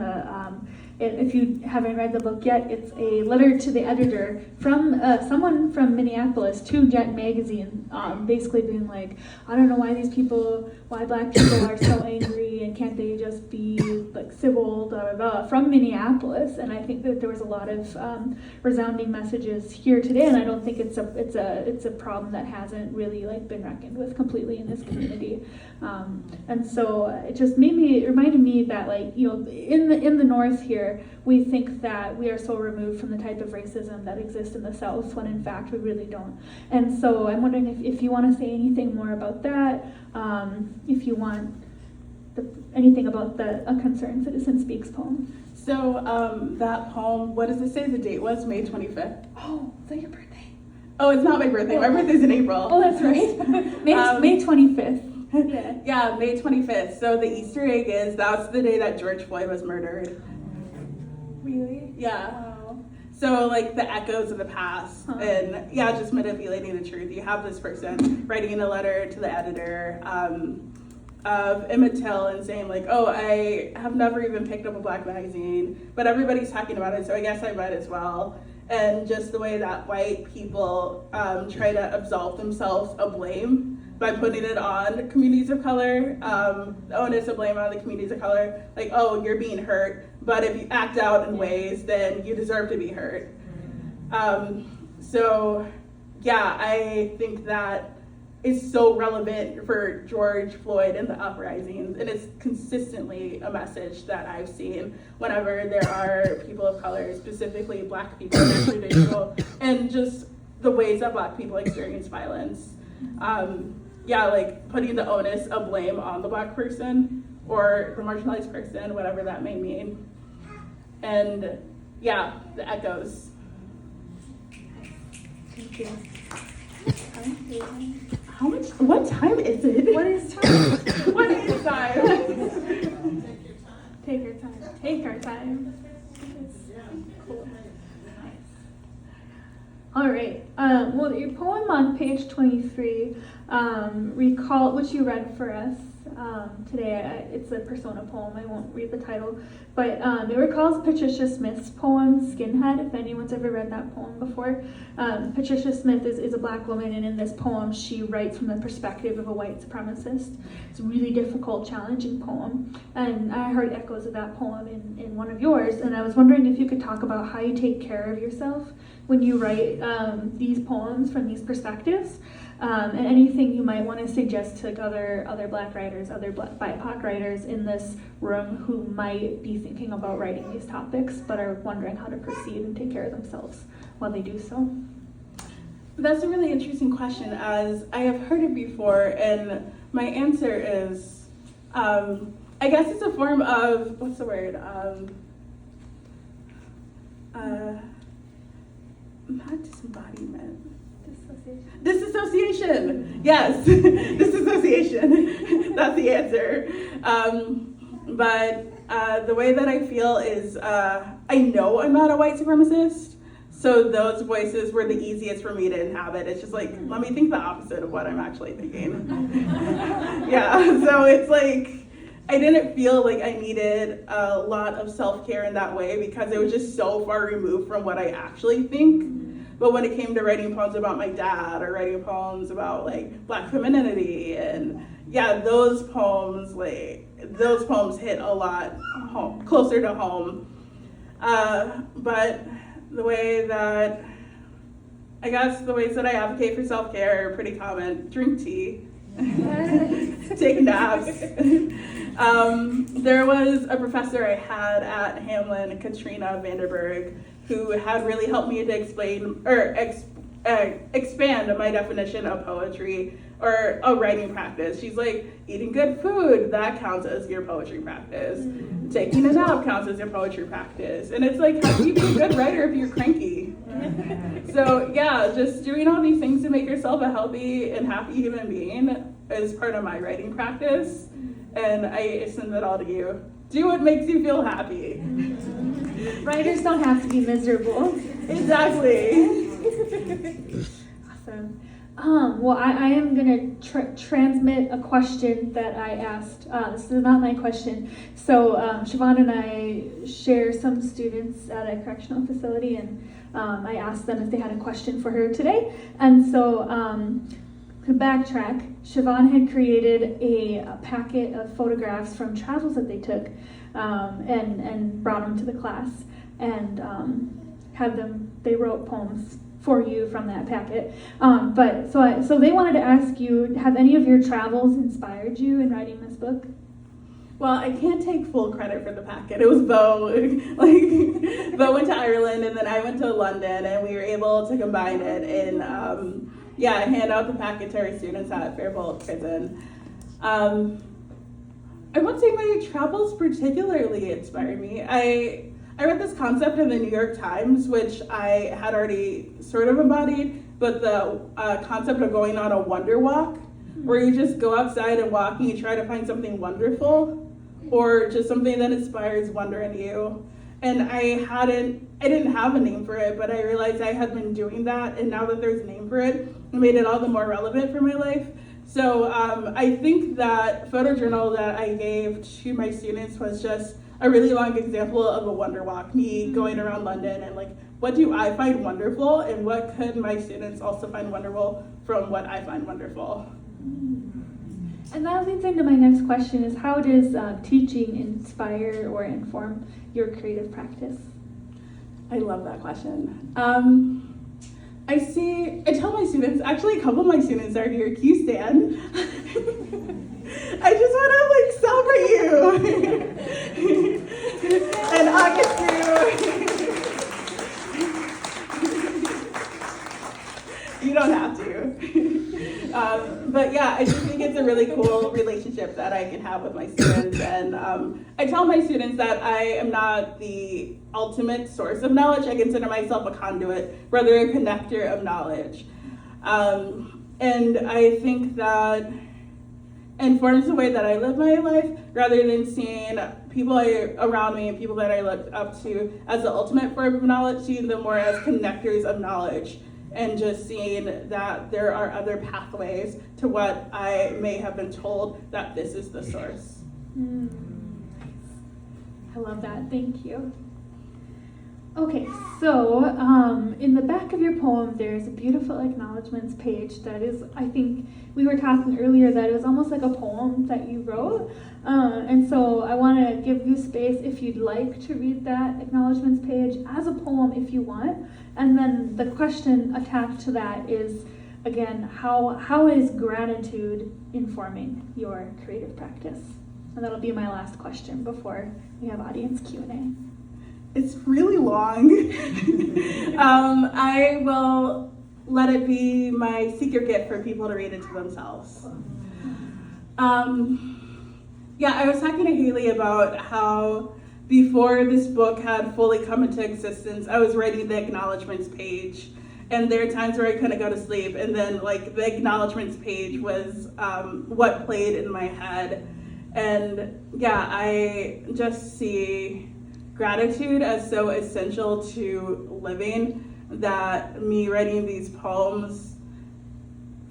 Speaker 1: If you haven't read the book yet, it's a letter to the editor from someone from Minneapolis to Jet Magazine, basically being like, I don't know why black people are so angry, and can't they just be like civil, blah, blah, blah, from Minneapolis. And I think that there was a lot of resounding messages here today, and I don't think it's a problem that hasn't really like been reckoned with completely in this community. And so it just reminded me that, like, you know, in the North here, we think that we are so removed from the type of racism that exists in the South, when in fact we really don't. And so I'm wondering if you want to say anything more about that, if you want anything about A Concerned Citizen Speaks poem.
Speaker 3: So that poem, what does it say the date was? May 25th?
Speaker 1: Oh, is that your birthday?
Speaker 3: Oh, it's not my birthday. My birthday's in April.
Speaker 1: Oh, that's right. May 25th. Yeah.
Speaker 3: Yeah, May 25th. So the Easter egg is that's the day that George Floyd was murdered.
Speaker 1: Really?
Speaker 3: Yeah.
Speaker 1: Wow.
Speaker 3: So like the echoes of the past, and just manipulating the truth. You have this person writing a letter to the editor of Immatil and saying like, oh, I have never even picked up a black magazine, but everybody's talking about it, so I guess I might as well. And just the way that white people try to absolve themselves of blame by putting it on communities of color, the onus of blame on the communities of color, like, oh, you're being hurt, but if you act out in ways, then you deserve to be hurt. I think that is so relevant for George Floyd and the uprisings, and it's consistently a message that I've seen whenever there are people of color, specifically black people, and just the ways that black people experience violence. Like putting the onus of blame on the black person or the marginalized person, whatever that may mean. And the echoes.
Speaker 1: Thank you.
Speaker 3: What time is it?
Speaker 1: What is time?
Speaker 3: What is time?
Speaker 1: Take your time. Take our time. Cool. Nice. All right. Well, your poem on page 23, which you read for us today, it's a persona poem. I won't read the title, but it recalls Patricia Smith's poem Skinhead, if anyone's ever read that poem before. Patricia Smith is a black woman, and in this poem she writes from the perspective of a white supremacist. It's a really difficult, challenging poem, and I heard echoes of that poem in one of yours, and I was wondering if you could talk about how you take care of yourself when you write these poems from these perspectives, and anything you might want to suggest to like other black writers, other BIPOC writers in this room who might be thinking about writing these topics but are wondering how to proceed and take care of themselves while they do so.
Speaker 3: That's a really interesting question, as I have heard it before, and my answer is, I guess it's a form of, what's the word? Not disembodiment. Disassociation. Yes, disassociation. That's the answer. But the way that I feel is I know I'm not a white supremacist, so those voices were the easiest for me to inhabit. It's just like, let me think the opposite of what I'm actually thinking. So it's like, I didn't feel like I needed a lot of self-care in that way because it was just so far removed from what I actually think. But when it came to writing poems about my dad or writing poems about like Black femininity, and yeah, those poems hit a lot closer to home. But the ways that I advocate for self-care are pretty common. Drink tea, take naps. There was a professor I had at Hamlin, Katrina Vanderberg, who had really helped me to expand my definition of poetry or a writing practice. She's like, eating good food, that counts as your poetry practice. Taking a nap counts as your poetry practice. And it's like, how do you be a good writer if you're cranky? So yeah, just doing all these things to make yourself a healthy and happy human being is part of my writing practice. And I send it all to you. Do what makes you feel happy.
Speaker 1: Writers don't have to be miserable.
Speaker 3: Exactly.
Speaker 1: Awesome. Well, I am going to transmit a question that I asked. This is not my question. So Siobhan and I share some students at a correctional facility, and I asked them if they had a question for her today. And so to backtrack, Siobhan had created a packet of photographs from travels that they took and brought them to the class, and they wrote poems for you from that packet. So they wanted to ask you, have any of your travels inspired you in writing this book?
Speaker 3: Well, I can't take full credit for the packet. It was Bo. Bo went to Ireland, and then I went to London, and we were able to combine it and hand out the packet to our students at Faribault Prison. I won't say my travels particularly inspired me. I read this concept in the New York Times, which I had already sort of embodied, but the concept of going on a wonder walk, where you just go outside and walk and you try to find something wonderful, or just something that inspires wonder in you. And I didn't have a name for it, but I realized I had been doing that, and now that there's a name for it, it made it all the more relevant for my life. So I think that photojournal that I gave to my students was just a really long example of a wonder walk, me going around London and like, what do I find wonderful, and what could my students also find wonderful from what I find wonderful?
Speaker 1: And that leads into my next question is, how does teaching inspire or inform your creative practice?
Speaker 3: I love that question. I tell my students, actually a couple of my students are here, can you stand? I just want to celebrate you. And I get to. You don't have to. But yeah, I just think it's a really cool relationship that I can have with my students. And I tell my students that I am not the ultimate source of knowledge. I consider myself a conduit, rather a connector of knowledge. And I think that informs the way that I live my life, rather than seeing people around me and people that I look up to as the ultimate form of knowledge, seeing them more as connectors of knowledge, and just seeing that there are other pathways to what I may have been told that this is the source.
Speaker 1: I love that, thank you. Okay, so in the back of your poem, there's a beautiful acknowledgements page that is, I think we were talking earlier that it was almost like a poem that you wrote. And so I want to give you space if you'd like to read that acknowledgements page as a poem if you want. And then the question attached to that is, again, how is gratitude informing your creative practice? And that'll be my last question before we have audience Q&A.
Speaker 3: It's really long. I will let it be my secret gift for people to read it to themselves. I was talking to Haley about how before this book had fully come into existence, I was writing the acknowledgements page. And there are times where I couldn't go to sleep, and then like the acknowledgements page was what played in my head. And yeah, I just see gratitude as so essential to living that me writing these poems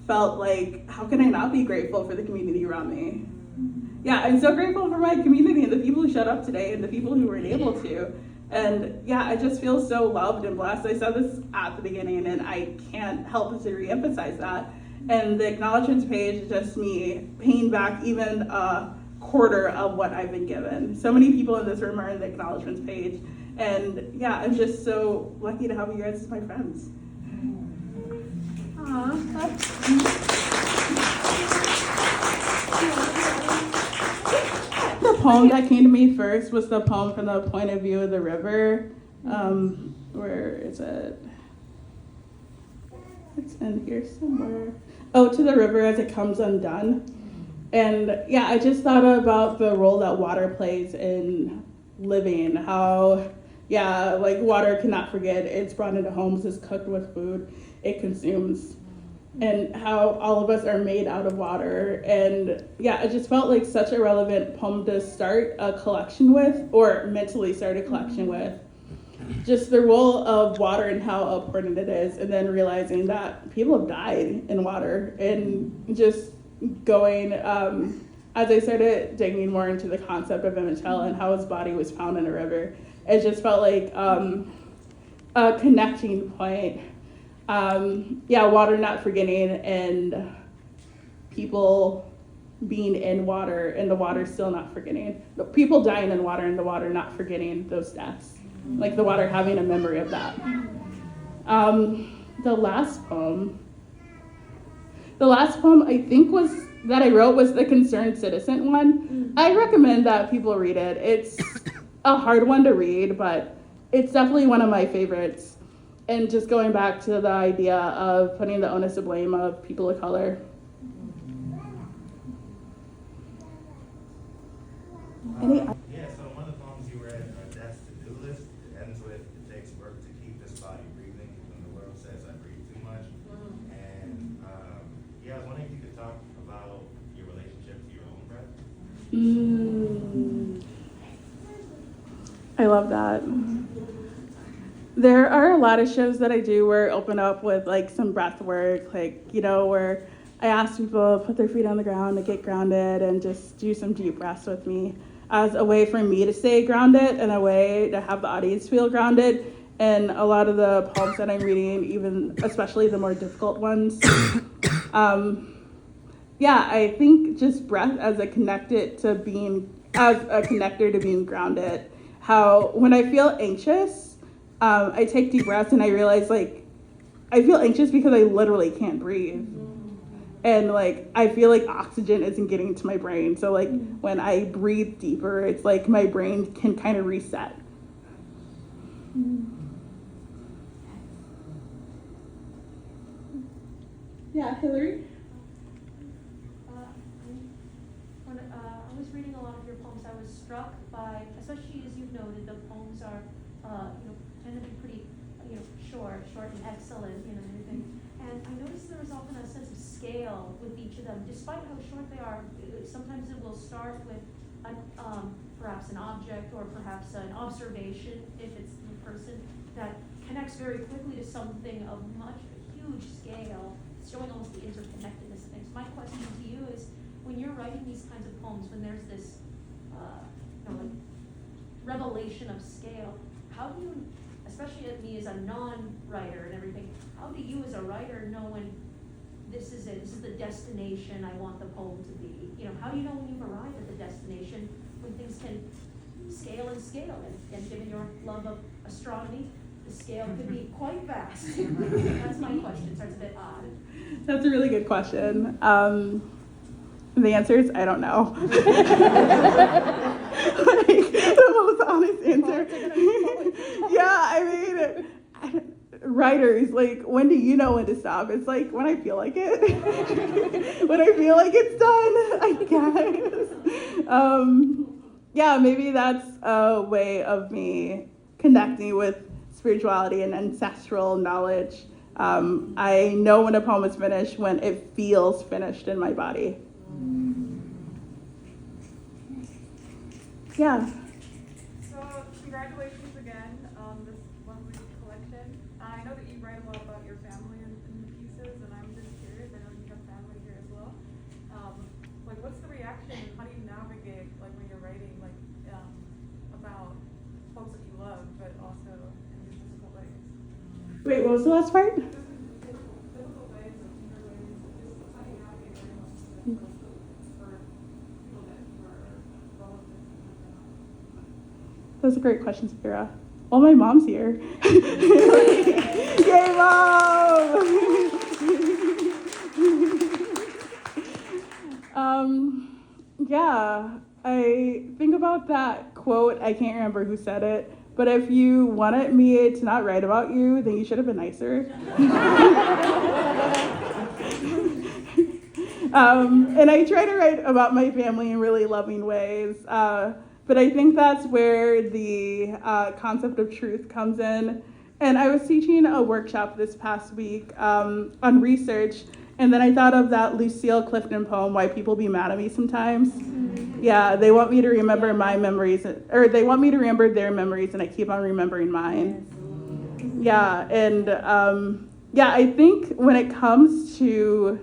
Speaker 3: felt like, how can I not be grateful for the community around me? Yeah, I'm so grateful for my community and the people who showed up today and the people who weren't able to. And yeah, I just feel so loved and blessed. I said this at the beginning, and I can't help but to reemphasize that. And the acknowledgements page is just me paying back even a quarter of what I've been given. So many people in this room are in the acknowledgements page. And yeah, I'm just so lucky to have you guys as my friends. The poem that came to me first was the poem from the point of view of the river. Where is it? It's in here somewhere. Oh, to the river as it comes undone. And yeah, I just thought about the role that water plays in living. How, yeah, like water cannot forget. It's brought into homes, it's cooked with food, it consumes. And how all of us are made out of water. And yeah, it just felt like such a relevant poem to start a collection with, or mentally start a collection with. Just the role of water and how important it is, and then realizing that people have died in water, and just going, as I started digging more into the concept of Emmett and how his body was found in a river, it just felt like a connecting point. Water not forgetting, and people being in water, and the water still not forgetting. People dying in water, and the water not forgetting those deaths. Like the water having a memory of that. The last poem I think that I wrote was the Concerned Citizen one. I recommend that people read it. It's a hard one to read, but it's definitely one of my favorites. And just going back to the idea of putting the onus of blame of people of color.
Speaker 4: Yeah, so one of the poems you read, Death's To-Do List, it ends with, it takes work to keep this body breathing when the world says I breathe too much. And I was wondering if you could talk about your relationship to your own breath.
Speaker 3: I love that. There are a lot of shows that I do where I open up with like some breath work, like, where I ask people to put their feet on the ground to get grounded and just do some deep breaths with me as a way for me to stay grounded and a way to have the audience feel grounded. And a lot of the poems that I'm reading, even especially the more difficult ones, I think just breath as a connector to being grounded. How when I feel anxious, I take deep breaths and I realize like I feel anxious because I literally can't breathe. And like I feel like oxygen isn't getting to my brain. So like when I breathe deeper, it's like my brain can kind of reset. Yeah, Hillary?
Speaker 5: When I was reading a lot of your poems, I was struck by, especially as you've noted, the poems are, tend to be pretty, short and excellent, and everything. And I noticed there was often a sense of scale with each of them, despite how short they are. Sometimes it will start with perhaps an object or perhaps an observation, if it's a person, that connects very quickly to something of huge scale, showing almost the interconnectedness of things. My question to you is, when you're writing these kinds of poems, when there's this revelation of scale, how do you, especially at me as a non-writer and everything, how do you as a writer know when this is it, this is the destination I want the poem to be? How do you know when you've arrived at the destination, when things can scale and given your love of astronomy, the scale could be quite vast. That's my question. Sorry, it's a bit odd.
Speaker 3: That's a really good question. The answer is I don't know. The most honest answer. Writers, like, when do you know when to stop? It's like when I feel like it. When I feel like it's done, I guess. Maybe that's a way of me connecting with spirituality and ancestral knowledge. I know when a poem is finished when it feels finished in my body. Yeah.
Speaker 6: So congratulations again on this lovely collection. I know that you write a lot about your family in the pieces, and I'm just curious. I know you have family here as well. What's the reaction, and how do you navigate when you're writing about folks that you love, but
Speaker 3: was the last part?
Speaker 6: Difficult ways or easier ways, just how do you navigate very much for people that are relatives and whatnot?
Speaker 3: That's a great question, Sapira. Well, my mom's here. Yay, Mom! Yeah, I think about that quote. I can't remember who said it, but if you wanted me to not write about you, then you should have been nicer. And I try to write about my family in really loving ways. But I think that's where the concept of truth comes in. And I was teaching a workshop this past week on research, and then I thought of that Lucille Clifton poem, Why People Be Mad at Me Sometimes. Mm-hmm. Yeah, they want me to remember my memories, or they want me to remember their memories, and I keep on remembering mine. Yeah, and I think when it comes to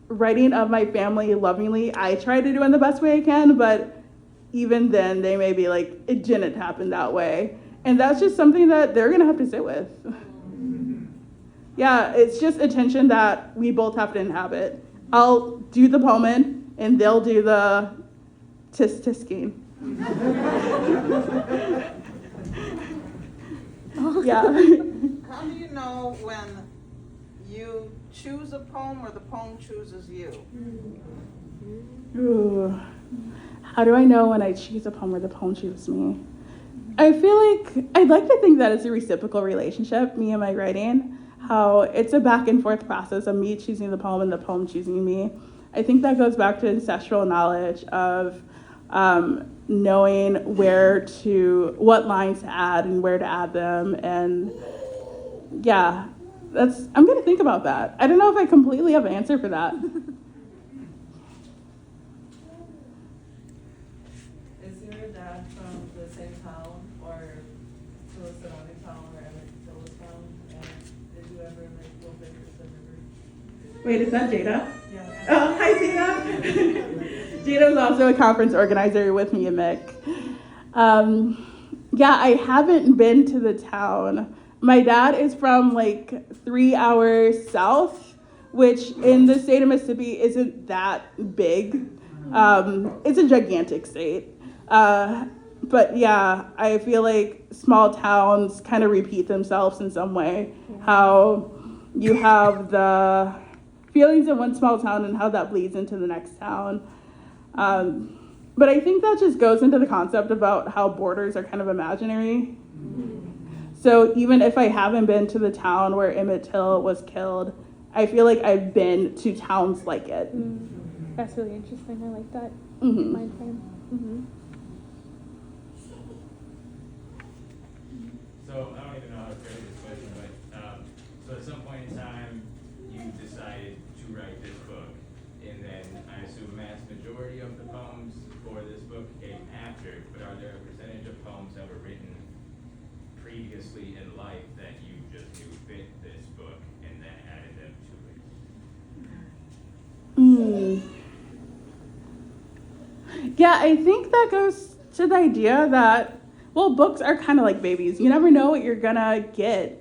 Speaker 3: writing of my family lovingly, I try to do it in the best way I can, but even then they may be like, it didn't happen that way. And that's just something that they're gonna have to sit with. Yeah, it's just a tension that we both have to inhabit. I'll do the poeming and they'll do the tisk-tisking. Yeah.
Speaker 7: How do you know when you choose a poem or the poem chooses you?
Speaker 3: Ooh. How do I know when I choose a poem or the poem chooses me? I feel like I'd like to think that it's a reciprocal relationship, me and my writing, how it's a back and forth process of me choosing the poem and the poem choosing me. I think that goes back to ancestral knowledge of knowing what lines to add and where to add them. And yeah, I'm gonna think about that. I don't know if I completely have an answer for that.
Speaker 8: Is your dad from the same town or to a surrounding town or Emmett town? And did you ever go visit the river?
Speaker 3: Wait, is that Jada?
Speaker 8: Yeah.
Speaker 3: Oh, hi, Jada. Jada's also a conference organizer with me and Mick. Yeah, I haven't been to the town. My dad is from like 3 hours south, which in the state of Mississippi isn't that big. It's a gigantic state. But yeah, I feel like small towns kind of repeat themselves in some way. How you have the feelings in one small town and how that bleeds into the next town. But I think that just goes into the concept about how borders are kind of imaginary. So even if I haven't been to the town where Emmett Till was killed, I feel like I've been to towns like it.
Speaker 1: That's really interesting. I like that
Speaker 3: Mm-hmm.
Speaker 1: mind frame. Mm-hmm.
Speaker 9: So I don't even know how to phrase this question, but so at some point in time, you decided to write this book, and then I assume mass majority of the poems for this book came after, but are there a percentage of poems that were written previously in life that you just knew fit this book and then added them to it?
Speaker 3: Yeah, I think that goes to the idea that, well, books are kind of like babies. You never know what you're gonna get.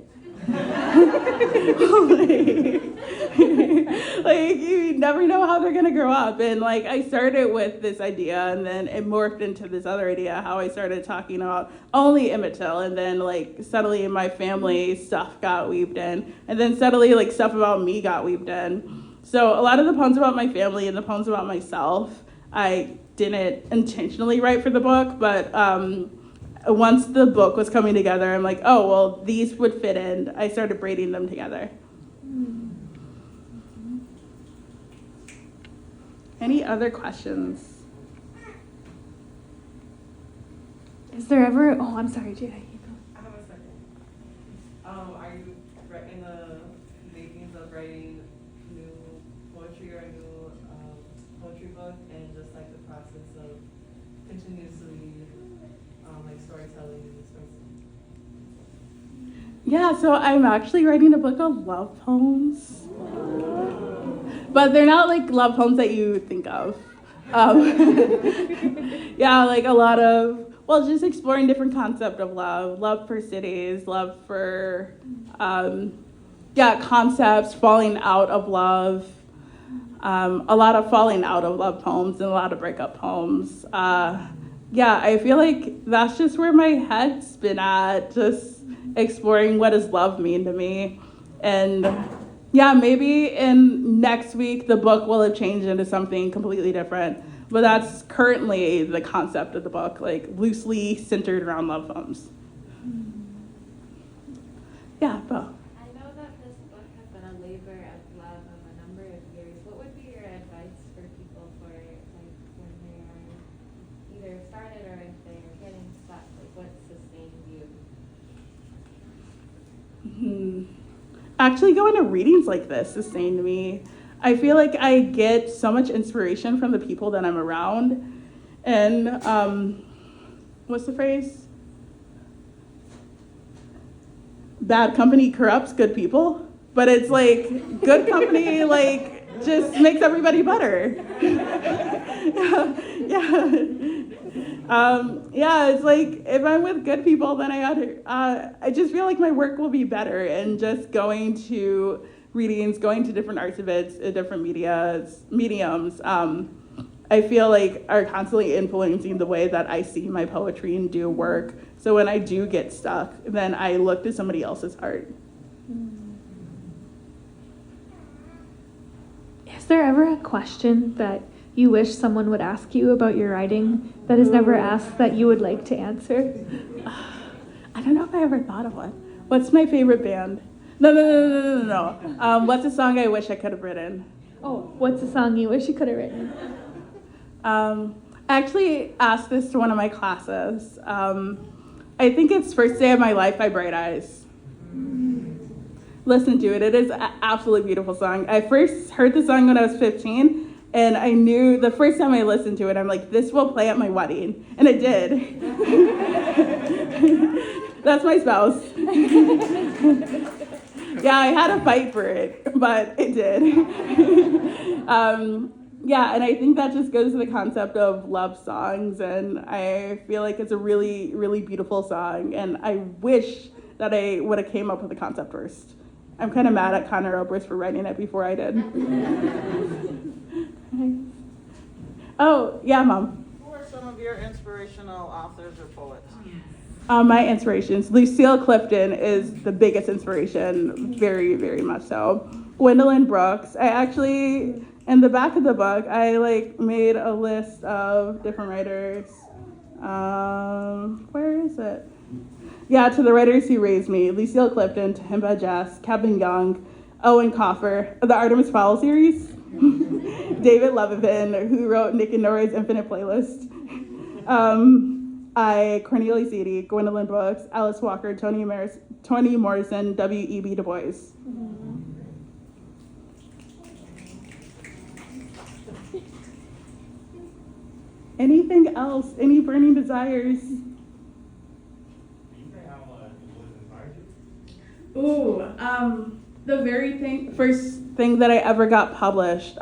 Speaker 3: like you never know how they're gonna grow up. And like I started with this idea and then it morphed into this other idea, how I started talking about only Emmett Till, and then like suddenly my family stuff got weaved in, and then suddenly like stuff about me got weaved in. So a lot of the poems about my family and the poems about myself, I didn't intentionally write for the book, but once the book was coming together, I'm like, oh, well, these would fit in. I started braiding them together. Any other questions?
Speaker 1: Is there ever? Oh, I'm sorry, Jada. You go.
Speaker 8: I have a second. Are you in the makings of writing new poetry or a new poetry book, and just like the process of continuously like storytelling and expressing?
Speaker 3: Yeah, so I'm actually writing a book of love poems. But they're not like love poems that you think of. Yeah, like a lot of well, just exploring different concept of love for cities, love for, concepts, falling out of love, a lot of falling out of love poems and a lot of breakup poems. I feel like that's just where my head's been at, just exploring what does love mean to me. And maybe in next week the book will have changed into something completely different. But that's currently the concept of the book, like loosely centered around love poems. Yeah, Bo.
Speaker 10: I know that this book has been a labor of love of a number of years. What would be your advice for people for like when they are either started or if they're getting stuck? Like what sustains you?
Speaker 3: Actually, going to readings like this sustained me. I feel like I get so much inspiration from the people that I'm around. And what's the phrase? Bad company corrupts good people. But it's like good company like just makes everybody better. It's like if I'm with good people, then I just feel like my work will be better. And just going to readings, going to different arts events, different mediums, I feel like are constantly influencing the way that I see my poetry and do work. So when I do get stuck, then I look to somebody else's art.
Speaker 1: Is there ever a question that you wish someone would ask you about your writing that is never asked that you would like to answer?
Speaker 3: I don't know if I ever thought of one. What's my favorite band? No. What's a song I wish I could have written?
Speaker 1: Oh, what's a song you wish you could have written?
Speaker 3: I actually asked this to one of my classes. I think it's First Day of My Life by Bright Eyes. Listen to it. It is an absolutely beautiful song. I first heard the song when I was 15, and I knew the first time I listened to it, I'm like, this will play at my wedding. And it did. That's my spouse. I had to fight for it, but it did. And I think that just goes to the concept of love songs, and I feel like it's a really, really beautiful song, and I wish that I would have came up with the concept first. I'm kind of mad at Connor Oberst for writing it before I did. Oh, yeah, Mom.
Speaker 7: Who are some of your inspirational authors or poets?
Speaker 3: My inspirations. Lucille Clifton is the biggest inspiration, very, very much so. Gwendolyn Brooks. I actually, in the back of the book, I made a list of different writers. Where is it? To the writers who raised me. Lucille Clifton, Tahimba Jess, Kevin Young, Owen Coffer, the Artemis Fowl series. David Levithan, who wrote Nick and Nora's Infinite Playlist. Cornelia Seedy, Gwendolyn Brooks, Alice Walker, Toni Morrison, W.E.B. Du Bois. Anything else? Any burning desires?
Speaker 4: Can you say how Du Bois inspired you?
Speaker 3: The very first thing that I ever got published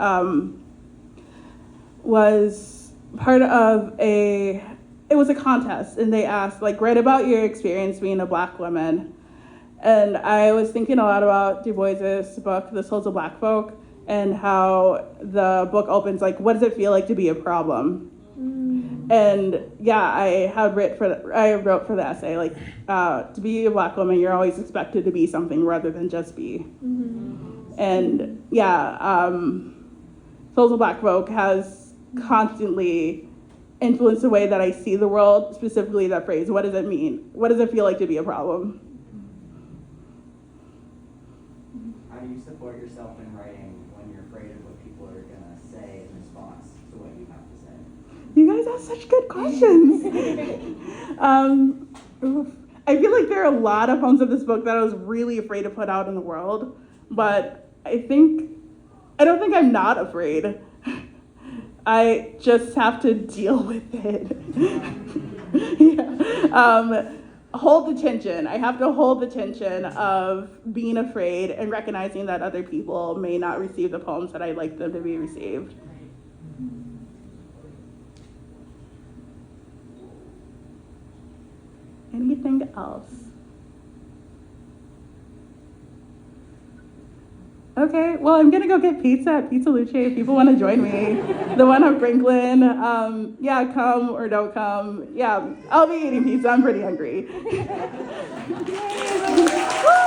Speaker 3: was part of it was a contest, and they asked, write about your experience being a Black woman. And I was thinking a lot about Du Bois's book, The Souls of Black Folk, and how the book opens, what does it feel like to be a problem? And I wrote for the essay, to be a Black woman, you're always expected to be something rather than just be. And Souls of Black Folk has constantly influenced the way that I see the world, specifically that phrase, what does it mean? What does it feel like to be a problem?
Speaker 11: How do you support yourself in writing when you're afraid of what people are going to say in response to what you have to say?
Speaker 3: You guys ask such good questions. I feel like there are a lot of poems of this book that I was really afraid to put out in the world, but I don't think I'm not afraid. I just have to deal with it. Hold the tension. I have to hold the tension of being afraid and recognizing that other people may not receive the poems that I'd like them to be received. Anything else? Okay, well, I'm gonna go get pizza at Pizza Luce if people want to join me. The one on Franklin. Yeah, come or don't come. Yeah, I'll be eating pizza. I'm pretty hungry. Yay.